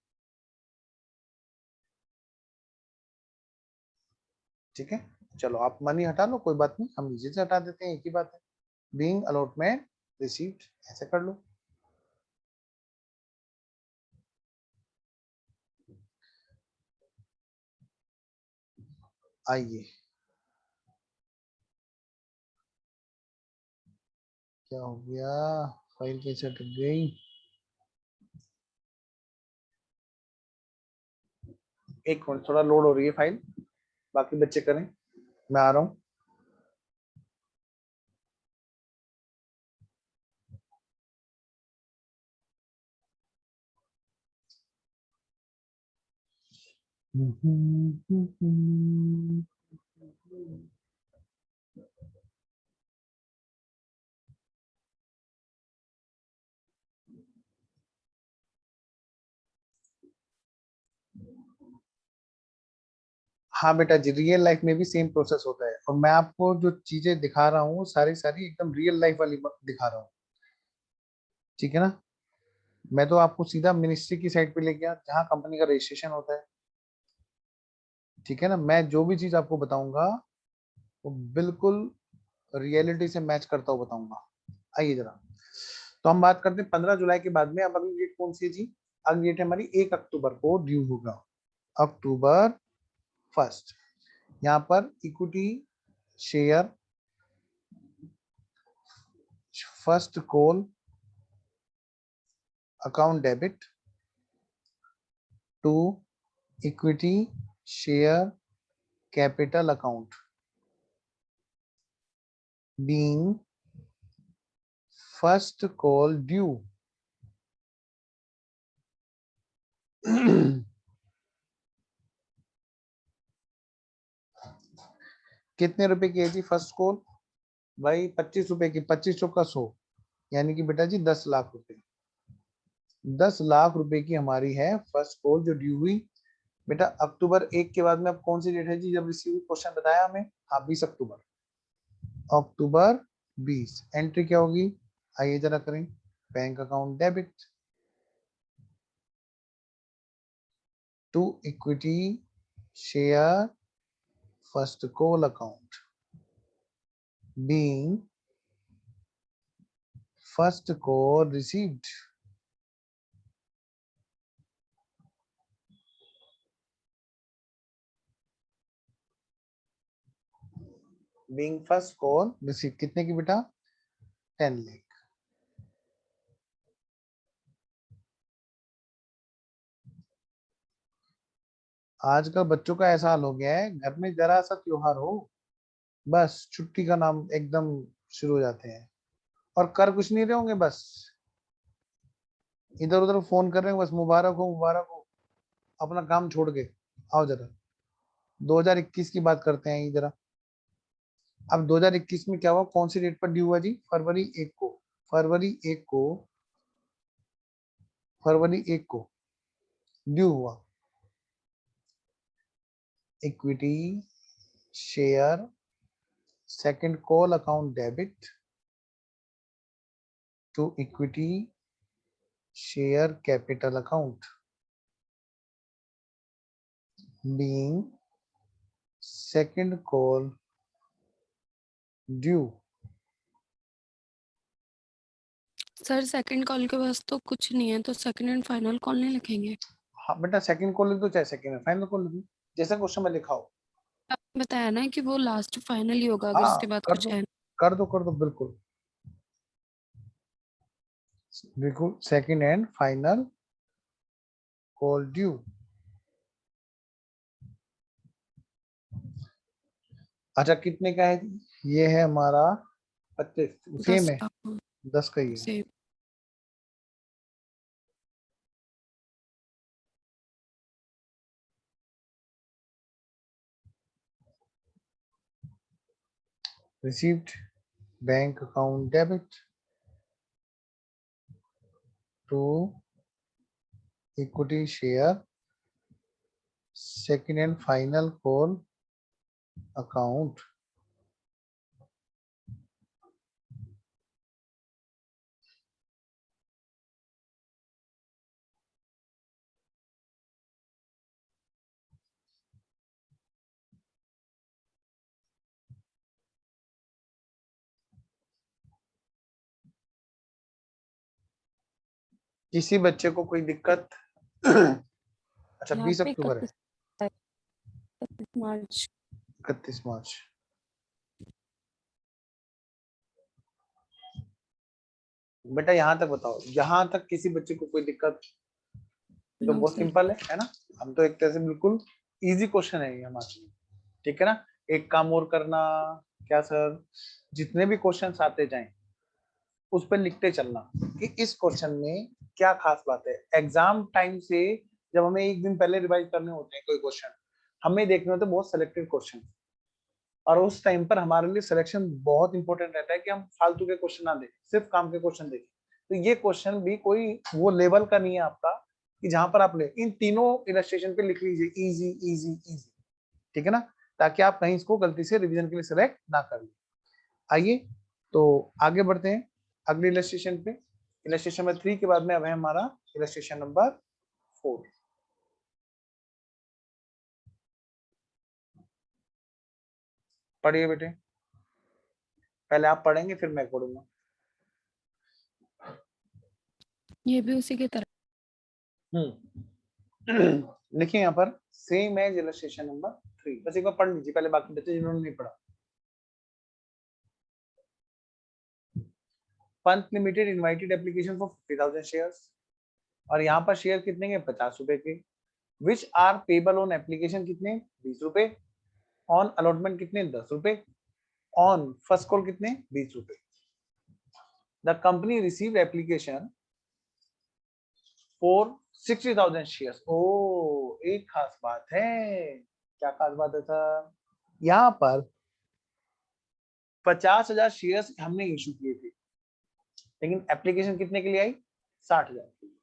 ठीक है। चलो आप मनी हटा लो, कोई बात नहीं, हम इजी से हटा देते हैं, एक ही बात है। बीइंग अलॉटमेंट रिसीव्ड, ऐसे कर लो। आइए, क्या हो गया, फाइल कैसे अटक गई। एक मिनट, थोड़ा लोड हो रही है फाइल, बाकी बच्चे करें, मैं आ रहा हूँ। हाँ बेटा जी, रियल लाइफ में भी सेम प्रोसेस होता है, और मैं आपको जो चीजें दिखा रहा हूँ सारी सारी एकदम रियल लाइफ वाली दिखा रहा हूँ, ठीक है ना। मैं तो आपको सीधा मिनिस्ट्री की साइट पे ले गया जहाँ कंपनी का रजिस्ट्रेशन होता है, ठीक है ना। मैं जो भी चीज आपको बताऊंगा वो बिल्कुल रियलिटी से मैच करता हुआ बताऊंगा। आइए जरा, तो हम बात करते हैं 15 जुलाई के बाद में। अब अगली डेट कौन सी है जी? अगली डेट हमारी 1 अक्टूबर को ड्यू होगा, अक्टूबर 1। यहाँ पर equity share first call account debit to equity share capital account being first call due कितने रुपए की है जी फर्स्ट कॉल? भाई 25 रुपए की, 25 चौका 100, यानी कि बेटा जी 10 लाख रुपए। 10 लाख रुपए की हमारी है फर्स्ट कॉल जो ड्यू हुई बेटा अक्टूबर 1 के बाद में। अब कौन सी डेट है जी जब रिसीव क्वेश्चन बताया हमें? हाँ 20 अक्टूबर। अक्टूबर 20 एंट्री क्या होगी? आइए जरा करें, bank account debit to equity share first call account being first call received being first call received कितने की बेटा? 10 लाख। आजकल बच्चों का ऐसा हाल हो गया है, घर में जरा सा त्योहार हो बस छुट्टी का नाम एकदम शुरू हो जाते हैं, और कर कुछ नहीं रहे होंगे, बस इधर उधर फोन कर रहे हैं, बस मुबारक हो मुबारक हो, अपना काम छोड़ के आओ जरा। 2021 की बात करते हैं जरा। अब 2021 में क्या हुआ, कौन सी डेट पर ड्यू हुआ जी? फरवरी 1 को। फरवरी 1 को, फरवरी 1 को ड्यू हुआ equity share second call account debit to equity share capital account being second call due। Sir second call के पास तो कुछ नहीं है, तो सेकंड एंड फाइनल कॉल नहीं लिखेंगे? हाँ बेटा सेकंड कॉल लिख दो चाहे सेकंड फाइनल कॉल लिख दो, जैसा क्वेश्चन में लिखा हो। आपने बताया ना कि वो लास्ट फाइनल ही होगा अगर हाँ उसके बाद कर कुछ दो है। कर दो कर दो, बिल्कुल बिल्कुल, second and final call due. अच्छा कितने का है? ये है हमारा 25, सेम 10 है, लाख 10 का ही है। से। Received bank account debit to equity share second and final call account किसी बच्चे को कोई दिक्कत? अच्छा यहाँ 20 पे अक्टूबर है, 31 मार्च। 31 मार्च। बेटा यहाँ तक बताओ, यहाँ तक किसी बच्चे को कोई दिक्कत? तो नो बहुत सर। सिंपल है ना? हम तो एक तरह से बिल्कुल इजी क्वेश्चन है ये हमारे लिए, ठीक है ना? एक काम और करना, क्या सर, जितने भी क्वेश्चंस आते जाएं उस पर लिखते चलना कि इस क्वेश्चन में क्या खास बात है। एग्जाम टाइम से जब हमें एक दिन पहले रिवाइज करने होते हैं कोई क्वेश्चन, हमें देखने होते हैं बहुत सिलेक्टेड क्वेश्चन, और उस टाइम पर हमारे लिए सिलेक्शन बहुत इंपॉर्टेंट रहता है कि हम फालतू के क्वेश्चन ना दें, सिर्फ काम के क्वेश्चन देखें। तो ये क्वेश्चन भी कोई वो लेवल का नहीं है आपका कि जहां पर आप ले इन तीनों इलस्ट्रेशन पे लिख लीजिए इजी इजी इजी, ठीक है ना, ताकि आप कहीं इसको गलती से रिवीजन के लिए सिलेक्ट ना कर लें। आइए तो आगे बढ़ते हैं अगले इलस्ट्रेशन पे। इलस्ट्रेशन नंबर 3 के बाद में अब है हमारा इलस्ट्रेशन नंबर 4। पढ़िए बेटे, पहले आप पढ़ेंगे फिर मैं पढ़ूंगा। ये भी उसी की तरह। लिखिए यहाँ पर सेम एज इलस्ट्रेशन नंबर 3, बस एक बार पढ़ लीजिए पहले बाकी बच्चे जिन्होंने नहीं पढ़ा। Pant limited invited application for 50,000 shares, और यहाँ पर शेयर कितने के 50 रुपए के, which are payable on application कितने 20 रुपए, ऑन अलॉटमेंट कितने 10 रुपए, ऑन फर्स्ट कॉल कितने 20 रुपए। The company receive application for 60,000 shares. ओ एक खास बात है, क्या खास बात है सर? यहाँ पर 50,000 शेयर्स हमने इशू किए थे, लेकिन एप्लीकेशन कितने के लिए आई 60,000 के लिए।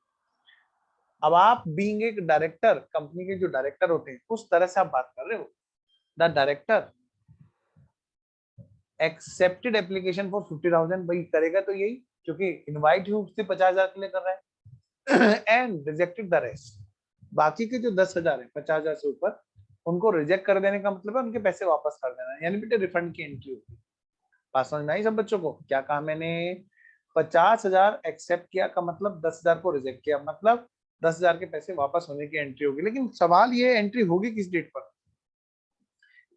अब आप बीइंग एक डायरेक्टर, कंपनी के जो डायरेक्टर होते हैं उस तरह से आप बात कर रहे हो, the director accepted application for 50,000, भाई करेगा तो यही, क्योंकि इनवाइट ही उससे 50,000 के लिए कर रहा है, एंड रिजेक्टेड द रेस्ट, बाकी के जो 10,000 है 50,000 से ऊपर उनको रिजेक्ट कर देने का मतलब है उनके पैसे वापस कर देना, यानी बेटे रिफंड की एंट्री होती है। पास समझ में आई सब बच्चों को? क्या कहा मैंने? 50,000 एक्सेप्ट किया का मतलब 10,000 को रिजेक्ट किया, मतलब 10,000 के पैसे वापस होने की एंट्री होगी। लेकिन सवाल ये एंट्री होगी किस डेट पर?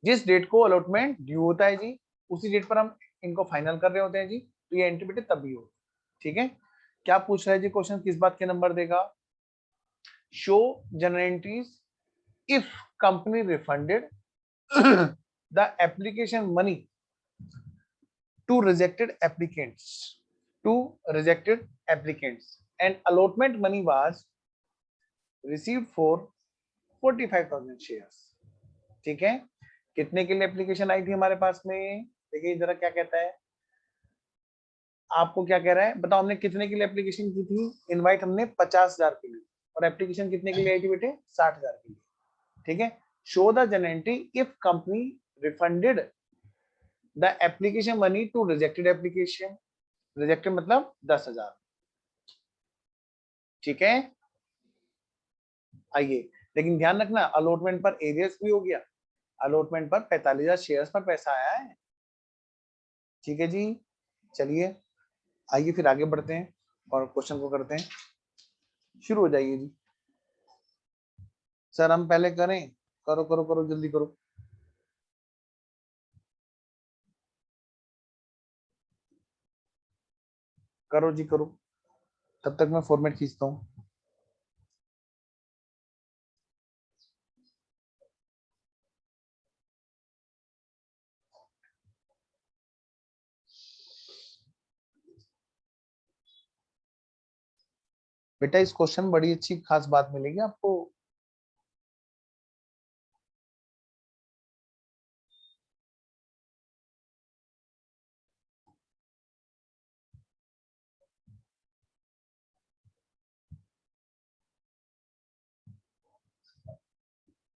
जिस डेट को अलॉटमेंट ड्यू होता है जी, उसी डेट पर हम इनको फाइनल कर रहे होते हैं जी, तो ये एंट्री बेटे तभी होगी। ठीक है, क्या पूछ रहा है जी क्वेश्चन, किस बात के नंबर देगा? Show general entries if company refunded the application money to rejected applicants and allotment money was received for 45,000 shares। ठीक है, कितने के लिए एप्लीकेशन आई थी हमारे पास में? देखिए जरा क्या कहता है, आपको क्या कह रहा है बताओ, हमने कितने के लिए एप्लीकेशन की थी? इनवाइट हमने 50,000 के लिए, और एप्लीकेशन कितने के लिए आई थी बेटे? 60,000 के लिए। ठीक है, show the journal entry if company refunded the application money to rejected application, rejected मतलब 10,000। ठीक है, आइए, लेकिन ध्यान रखना अलॉटमेंट पर एरियर्स भी हो गया, अलॉटमेंट पर 45,000 शेयर्स पर पैसा आया है। ठीक है जी, चलिए आइए फिर आगे बढ़ते हैं और क्वेश्चन को करते हैं, शुरू हो जाइए जी। सर हम पहले करें? करो करो करो जल्दी करो। करो जी करो, तब तक मैं फॉर्मेट खींचता हूँ। बेटा इस क्वेश्चन में बड़ी अच्छी खास बात मिलेगी आपको।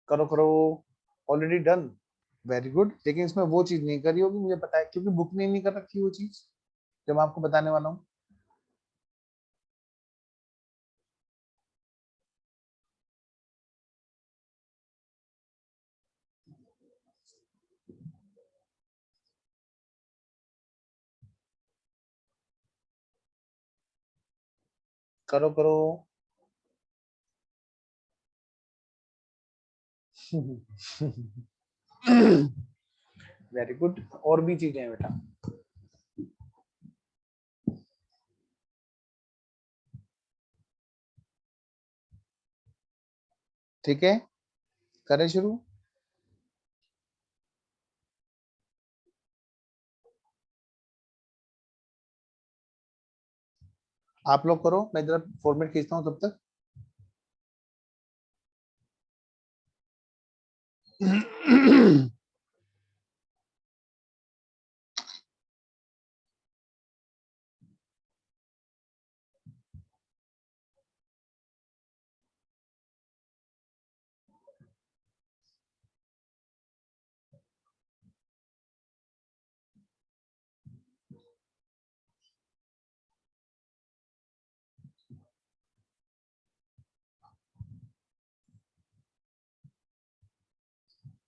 करो करो, ऑलरेडी डन, वेरी गुड। लेकिन इसमें वो चीज नहीं करी होगी मुझे पता है, क्योंकि बुक ने नहीं कर रखी वो चीज जो मैं आपको बताने वाला हूँ। करो करो। वेरी गुड, और भी चीजें हैं बेटा। ठीक है, करें शुरू। आप लोग करो, मैं जरा फॉर्मेट खींचता हूँ तब तक।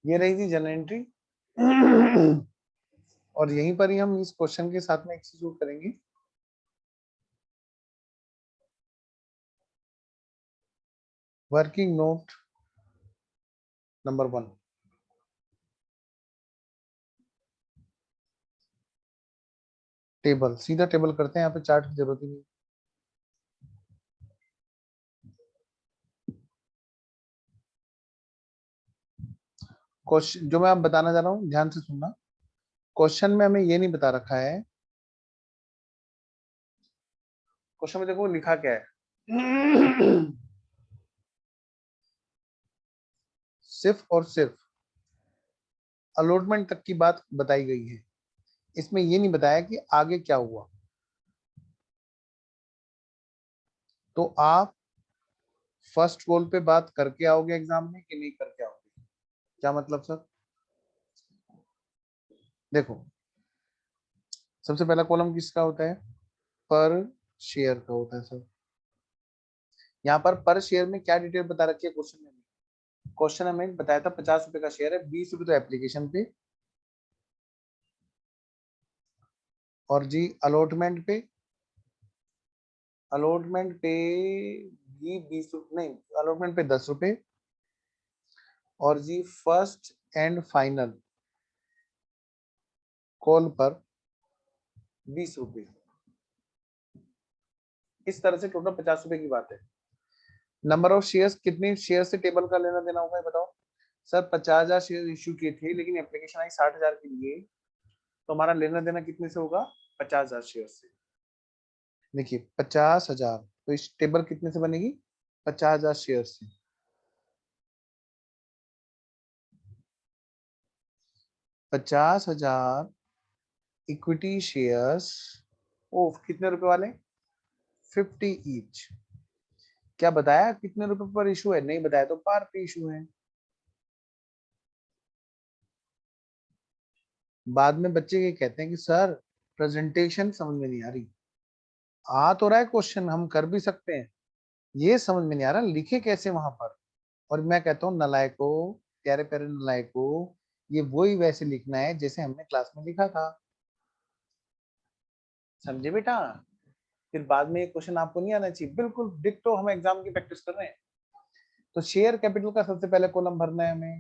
ये रही थी जनरल एंट्री, और यहीं पर ही हम इस क्वेश्चन के साथ में एक चीज और करेंगे। वर्किंग नोट नंबर 1, टेबल, सीधा टेबल करते हैं, यहाँ पे चार्ट की जरूरत ही नहीं। क्वेश्चन जो मैं आप बताना जा रहा हूँ ध्यान से सुनना, क्वेश्चन में हमें ये नहीं बता रखा है, क्वेश्चन में देखो लिखा क्या है। सिर्फ और सिर्फ अलॉटमेंट तक की बात बताई गई है, इसमें ये नहीं बताया कि आगे क्या हुआ। तो आप फर्स्ट कॉल पे बात करके आओगे एग्जाम में कि नहीं करके आओगे? क्या मतलब सर? देखो, सबसे पहला कॉलम किसका होता है? पर शेयर का होता है सर। यहाँ पर शेयर में क्या डिटेल बता रखी है क्वेश्चन में? क्वेश्चन हमें बताया था 50 रुपए का शेयर है, 20 रुपए तो एप्लीकेशन पे, और जी अलॉटमेंट पे, अलॉटमेंट पे भी 20 नहीं, अलॉटमेंट पे 10 रुपए, और जी फर्स्ट एंड फाइनल कॉल पर 20 रुपए। इस तरह से टोटल 50 रुपए की बात है। नंबर ऑफ शेयर्स, कितने शेयर से टेबल का लेना देना होगा बताओ सर? 50,000 शेयर इश्यू किए थे, लेकिन एप्लीकेशन आई 60,000 के लिए, तो हमारा लेना देना कितने से होगा? 50,000 शेयर से। देखिए 50,000, तो इस टेबल कितने से बनेगी? 50,000 शेयर से। 50,000 इक्विटी शेयर्स, ओ कितने रुपए वाले? 50 ईच। क्या बताया कितने रुपए पर इशू है? नहीं बताया, तो पार पे इशू है। बाद में बच्चे ये कहते हैं कि सर प्रेजेंटेशन समझ में नहीं आ रही। आ तो रहा है क्वेश्चन, हम कर भी सकते हैं, ये समझ में नहीं आ रहा लिखे कैसे वहां पर। और मैं कहता हूँ नलायको, प्यारे प्यारे नलायको, ये वही वैसे लिखना है जैसे हमने क्लास में लिखा था। समझे बेटा? फिर बाद में ये क्वेश्चन आपको नहीं आना चाहिए, बिल्कुल डिक्टो हम एग्जाम की प्रैक्टिस कर रहे हैं। तो शेयर कैपिटल का सबसे पहले कॉलम भरना है हमें,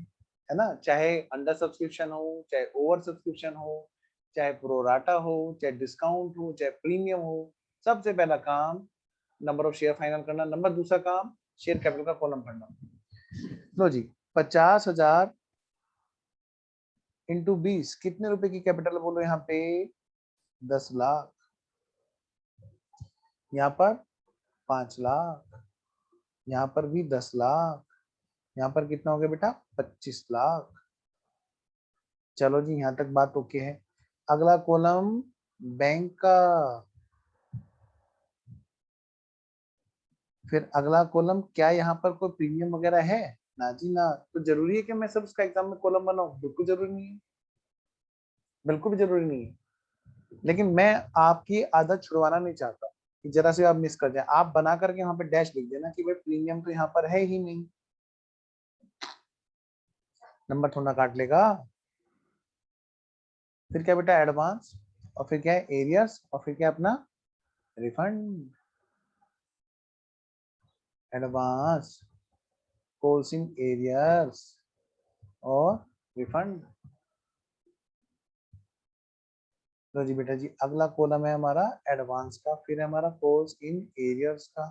है ना? चाहे अंडर सब्सक्रिप्शन हो, चाहे ओवर सब्सक्रिप्शन हो, चाहे प्रोराटा हो, चाहे डिस्काउंट हो, चाहे प्रीमियम हो, सबसे पहला काम नंबर ऑफ शेयर फाइनल करना। नंबर दूसरा काम शेयर कैपिटल का कॉलम भरना। लो जी, 50,000 इंटू 20 कितने रुपए की कैपिटल बोलो यहाँ पे? 10 लाख। यहाँ पर 5 लाख, यहाँ पर भी 10 लाख, यहाँ पर कितना हो गया बेटा? 25 लाख। चलो जी, यहाँ तक बात ओके है। अगला कॉलम बैंक का, फिर अगला कॉलम, क्या यहाँ पर कोई प्रीमियम वगैरह है? ना जी ना। तो जरूरी है कि मैं सब उसका एग्जाम में कॉलम बनाऊं? बिल्कुल जरूरी नहीं है, बिल्कुल भी जरूरी नहीं है। लेकिन मैं आपकी आदत छुड़वाना नहीं चाहता कि जरा से आप मिस कर जाए। आप बना करके यहाँ पे डैश लिख देना कि भाई प्रीमियम तो यहाँ पर है ही नहीं, नंबर थोड़ा काट लेगा। फिर क्या बेटा? एडवांस, और फिर क्या है? एरियर्स, और फिर क्या अपना? रिफंड। एडवांस, कोल्सिंग एरियर्स और रिफंड। तो जी बेटा जी, अगला कॉलम है हमारा एडवांस का, फिर है हमारा कोल्स इन एरियर्स का,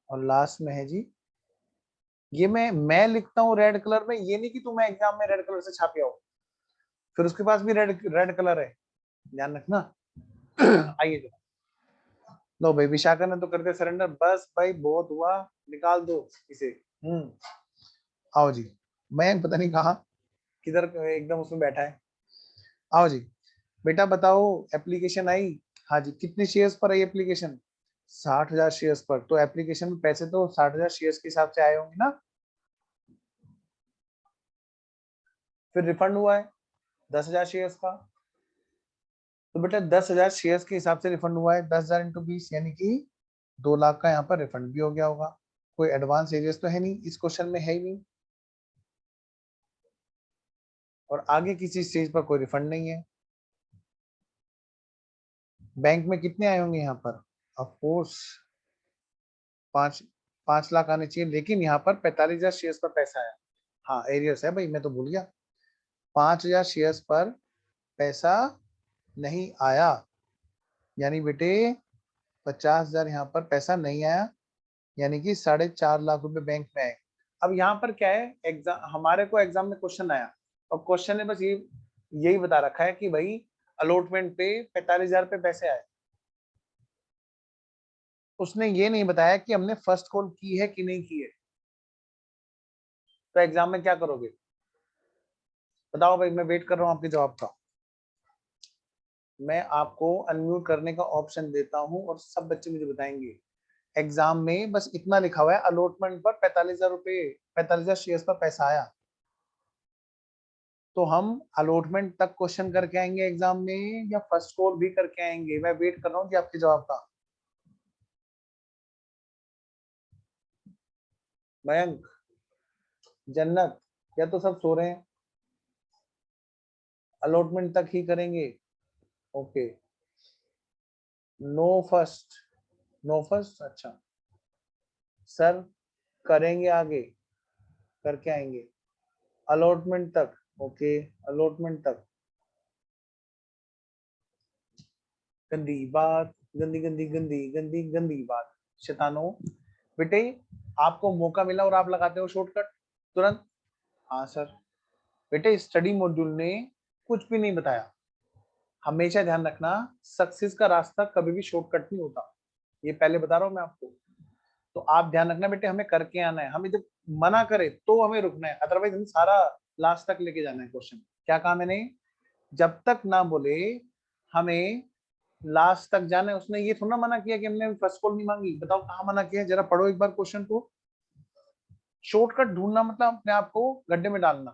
और लास्ट में है जी, ये मैं लिखता हूँ रेड कलर में, ये नहीं कि तुम एग्जाम में रेड कलर से छापे आओ, फिर उसके पास भी रेड रेड कलर है, ध्यान रखना। आइए जो, लो भाई विशाखा ने तो कर दिया सरेंडर, बस भाई बहुत हुआ, निकाल दो इसे। आओ जी, मैं पता नहीं कहा किधर एकदम उसमें बैठा है। आओ जी बेटा, बताओ एप्लीकेशन आई? हाँ जी, कितने शेयर्स पर आई एप्लीकेशन? 60,000 शेयर्स पर। तो एप्लीकेशन में पैसे तो 60,000 शेयर्स के हिसाब से आए होंगे ना? फिर रिफंड हुआ है 10,000 शेयर्स का, तो बेटा 10,000 शेयर्स के हिसाब से रिफंड हुआ है, 10,000 इंटू 20 यानी कि 2 लाख का यहाँ पर रिफंड भी हो गया होगा। कोई एडवांस एरियर्स तो है नहीं, इस क्वेश्चन में है ही नहीं, और आगे किसी स्टेज पर कोई रिफंड नहीं है। बैंक में कितने आए होंगे यहाँ पर? ऑफ कोर्स 5 5 लाख आने चाहिए, लेकिन यहाँ पर 45,000 शेयर्स पर पैसा आया। हाँ एरियर्स है भाई, मैं तो भूल गया। 5,000 शेयर्स पर पैसा नहीं आया, यानी बेटे 50,000 यहाँ पर पैसा नहीं आया, यानी कि 4.5 लाख रुपए बैंक में आए। अब यहाँ पर क्या है, एग्जाम हमारे को एग्जाम में क्वेश्चन आया और क्वेश्चन ने बस यही बता रखा है कि भाई अलॉटमेंट पे 45,000 पे पैसे आए। उसने ये नहीं बताया कि हमने फर्स्ट कॉल की है कि नहीं की है। तो एग्जाम में क्या करोगे बताओ भाई, मैं वेट कर रहा हूँ आपके जवाब का। मैं आपको अनम्यूट करने का ऑप्शन देता हूँ और सब बच्चे मुझे बताएंगे। एग्जाम में बस इतना लिखा हुआ है, अलॉटमेंट पर 45,000 रुपए, 45,000 शेयर्स पर पैसा आया। तो हम अलॉटमेंट तक क्वेश्चन करके आएंगे एग्जाम में या फर्स्ट कॉल भी करके आएंगे? मैं वेट कर रहा हूँ कि आपके जवाब का। मयंक, जन्नत, या तो सब सो रहे हैं? अलॉटमेंट तक ही करेंगे? Okay, no first, no first, अच्छा सर करेंगे, आगे करके आएंगे अलॉटमेंट तक। ओके, अलॉटमेंट तक। गंदी बात, गंदी गंदी गंदी गंदी गंदी बात, शैतानो। बेटे आपको मौका मिला और आप लगाते हो शॉर्टकट तुरंत। हाँ सर। बेटे स्टडी मॉड्यूल ने कुछ भी नहीं बताया। हमेशा ध्यान रखना, सक्सेस का रास्ता कभी भी शॉर्टकट नहीं होता, ये पहले बता रहा हूं मैं आपको। तो आप ध्यान रखना बेटे, हमें करके आना है। हमें जब मना करे तो हमें रुकना है, अदरवाइज हम सारा लास्ट तक लेके जाना है क्वेश्चन। क्या कहा मैंने? जब तक ना बोले हमें लास्ट तक जाना है। उसने ये थोड़ा मना किया कि हमने फर्स्ट कॉल नहीं मांगी। बताओ कहाँ मना किया, जरा पढ़ो एक बार क्वेश्चन को। शॉर्टकट ढूंढना मतलब अपने आप को गड्ढे में डालना।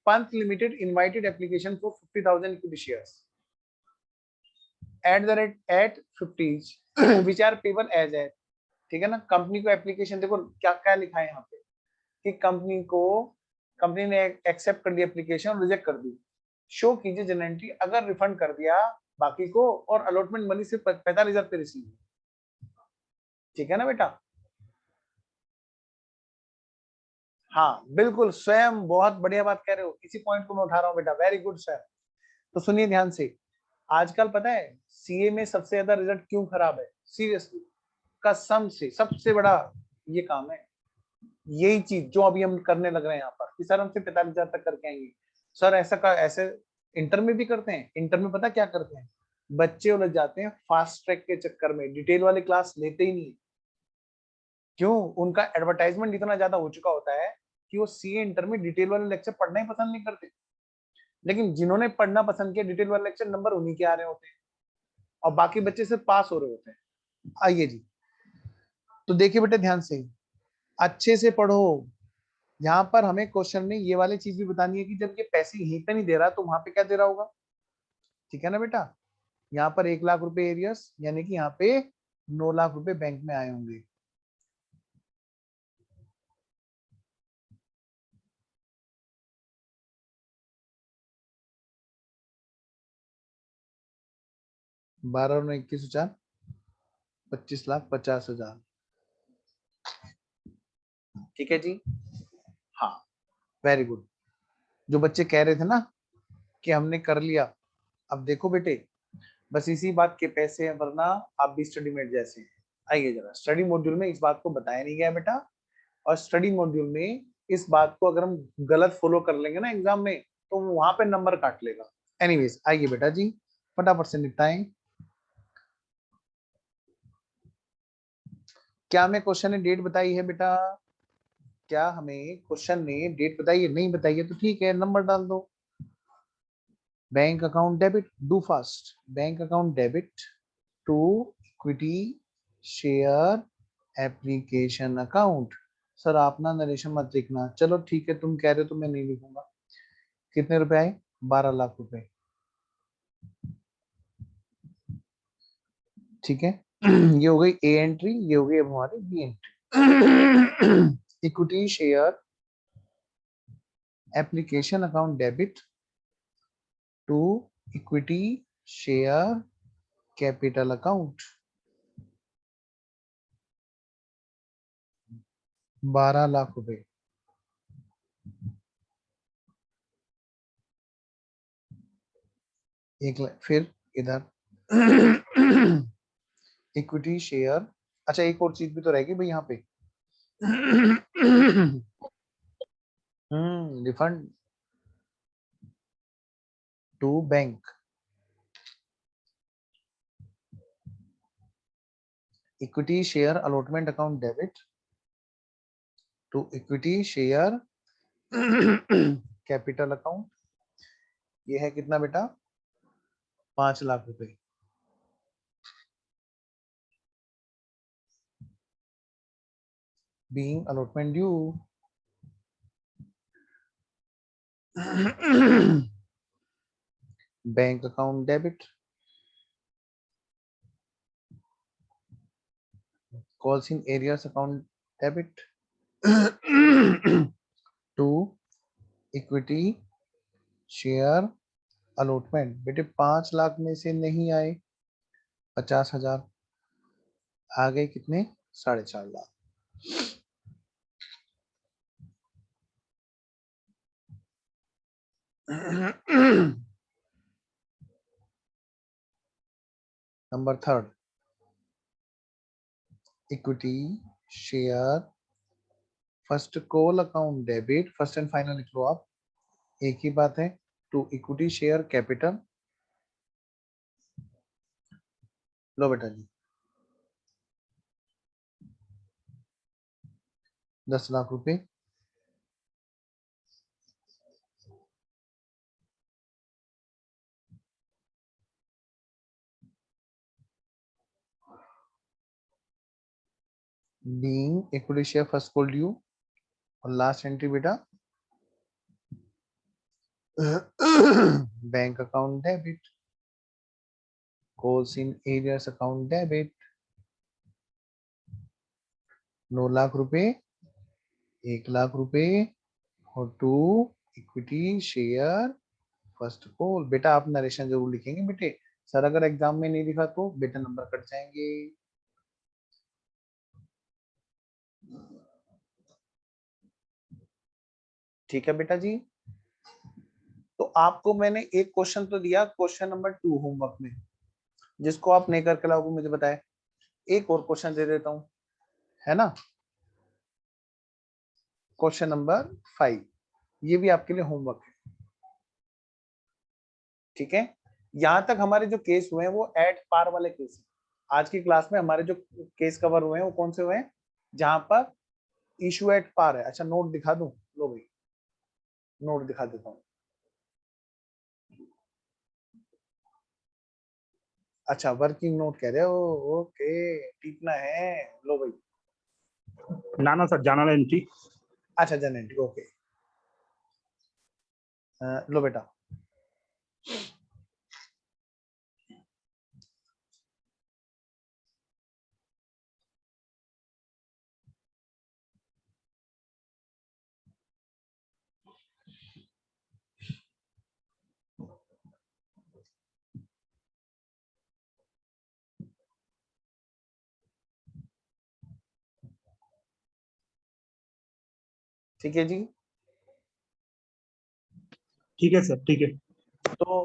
पंथ limited invited application for 50,000 equity shares at 50 which are payable as है। ठीक है ना? कंपनी को एप्लीकेशन, देखो क्या क्या लिखा है यहाँ पे कि कंपनी ने एक्सेप्ट कर ली एप्लीकेशन और रिजेक्ट कर दी। शो कीजिए जनरेंटी अगर रिफंड कर दिया बाकी को और अलॉटमेंट मनी सिर्फ 45,000 पे रिसीव। ठीक है ना बेटा? हाँ बिल्कुल स्वयं, बहुत बढ़िया बात कह रहे हो, इसी पॉइंट को मैं उठा रहा हूँ बेटा, वेरी गुड स्वयं। तो सुनिए ध्यान से, आजकल पता है सीए में सबसे ज्यादा रिजल्ट क्यों खराब है? सीरियसली कसम से सबसे बड़ा ये काम है, यही चीज जो अभी हम करने लग रहे हैं यहाँ पर कि सर हम सिर्फ 45,000 तक करके आएंगे। सर ऐसे इंटर में भी करते हैं। इंटर में पता क्या करते हैं, बच्चे उलझ जाते हैं फास्ट ट्रैक के चक्कर में, डिटेल वाली क्लास लेते ही नहीं। क्यों? उनका एडवर्टाइजमेंट इतना ज्यादा हो चुका होता है कि वो सीए इंटर में डिटेल वाले लेक्चर पढ़ना ही पसंद नहीं करते। लेकिन जिन्होंने पढ़ना पसंद किया डिटेल वाले लेक्चर, नंबर उन्हीं के आ रहे होते हैं और बाकी बच्चे सिर्फ पास हो रहे होते हैं। आइए जी, तो देखिए बेटे ध्यान से, अच्छे से पढ़ो। यहाँ पर हमें क्वेश्चन में ये वाली चीज भी बतानी है कि जब ये पैसे यहीं पे नहीं दे रहा तो वहां पे क्या दे रहा होगा। ठीक है ना बेटा? यहाँ पर 1 लाख रुपए एरियस, यानी कि यहाँ पे 9 लाख रुपए बैंक में आए होंगे। बारह और 21 25,50,000। ठीक है जी। हाँ वेरी गुड। जो बच्चे कह रहे थे ना कि हमने कर लिया, अब देखो बेटे बस इसी बात के पैसे हैं, वरना आप भी स्टडी मेट जैसे हैं। आइए जरा, स्टडी मॉड्यूल में इस बात को बताया नहीं गया बेटा, और स्टडी मॉड्यूल में इस बात को अगर हम गलत फॉलो कर लेंगे ना एग्जाम में तो वहां पे नंबर काट लेगा। एनीवेज आइए बेटा जी, फटाफट से निपटाएं। क्या हमें क्वेश्चन ने डेट बताई है बेटा? क्या हमें क्वेश्चन ने डेट बताई है? नहीं बताई है तो ठीक है, नंबर डाल दो। Bank account debit, do fast. Bank account debit to equity share application account. Sir आप ना नरेशन मत लिखना, चलो ठीक है तुम कह रहे हो तो मैं नहीं लिखूंगा। कितने रुपए आए? 12 लाख रुपए। ठीक है ये हो गई ए एंट्री, ये हो गई अब हमारी B entry. Equity share application account debit to equity share capital account. 12 lakh रुपए। फिर इधर इक्विटी शेयर। अच्छा एक और चीज भी तो रहेगी भाई यहाँ पे। Refund to bank. Equity share allotment account debit to equity share capital account. ये है कितना बेटा? 5 लाख रुपए। Being allotment due bank account debit calls in areas account debit to equity share allotment। बेटे 5 लाख में से नहीं आए 50,000, आ गए कितने? 4.5 lakh. Number 3 equity share first call account debit. First and final लिख लो आप, एक ही बात है। To equity share capital. लो बेटा जी 10 लाख रुपए। Being equity share first call due. और लास्ट एंट्री बेटा bank account debit calls in areas account debit 9 lakh रुपए, 1 लाख रुपए और to equity share first call. बेटा आप नरेशन जरूर लिखेंगे बेटे, सर अगर एग्जाम में नहीं लिखा तो बेटा नंबर कट जाएंगे। ठीक है बेटा जी। तो आपको मैंने एक क्वेश्चन तो दिया, क्वेश्चन नंबर 2 होमवर्क में, जिसको आप नहीं करके लाओगे मुझे बताए। एक और क्वेश्चन दे देता हूं, है ना? क्वेश्चन नंबर 5, ये भी आपके लिए होमवर्क है। ठीक है, यहां तक हमारे जो केस हुए हैं वो एट पार वाले केस हैं। आज की क्लास में हमारे जो केस कवर हुए हैं वो कौन से हुए हैं? जहां पर इशू एट पार है। अच्छा नोट दिखा दूं? लो भाई नोट दिखा देता हूं। अच्छा वर्किंग नोट कह रहे हो, ओके टीपना है। लो भाई ना ना सर जर्नल एंट्री। अच्छा जर्नल एंट्री ओके। लो बेटा ठीक है जी। ठीक है सर ठीक है। तो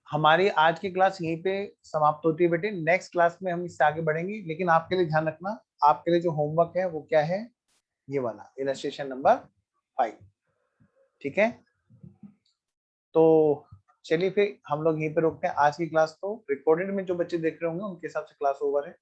हमारी आज की क्लास यहीं पे समाप्त होती है बेटे। नेक्स्ट क्लास में हम इससे आगे बढ़ेंगे, लेकिन आपके लिए ध्यान रखना, आपके लिए जो होमवर्क है वो क्या है? ये वाला इलस्ट्रेशन नंबर 5। ठीक है, तो चलिए फिर हम लोग यहीं पे रोकते हैं आज की क्लास। तो रिकॉर्डेड में जो बच्चे देख रहे होंगे उनके हिसाब से क्लास ओवर है।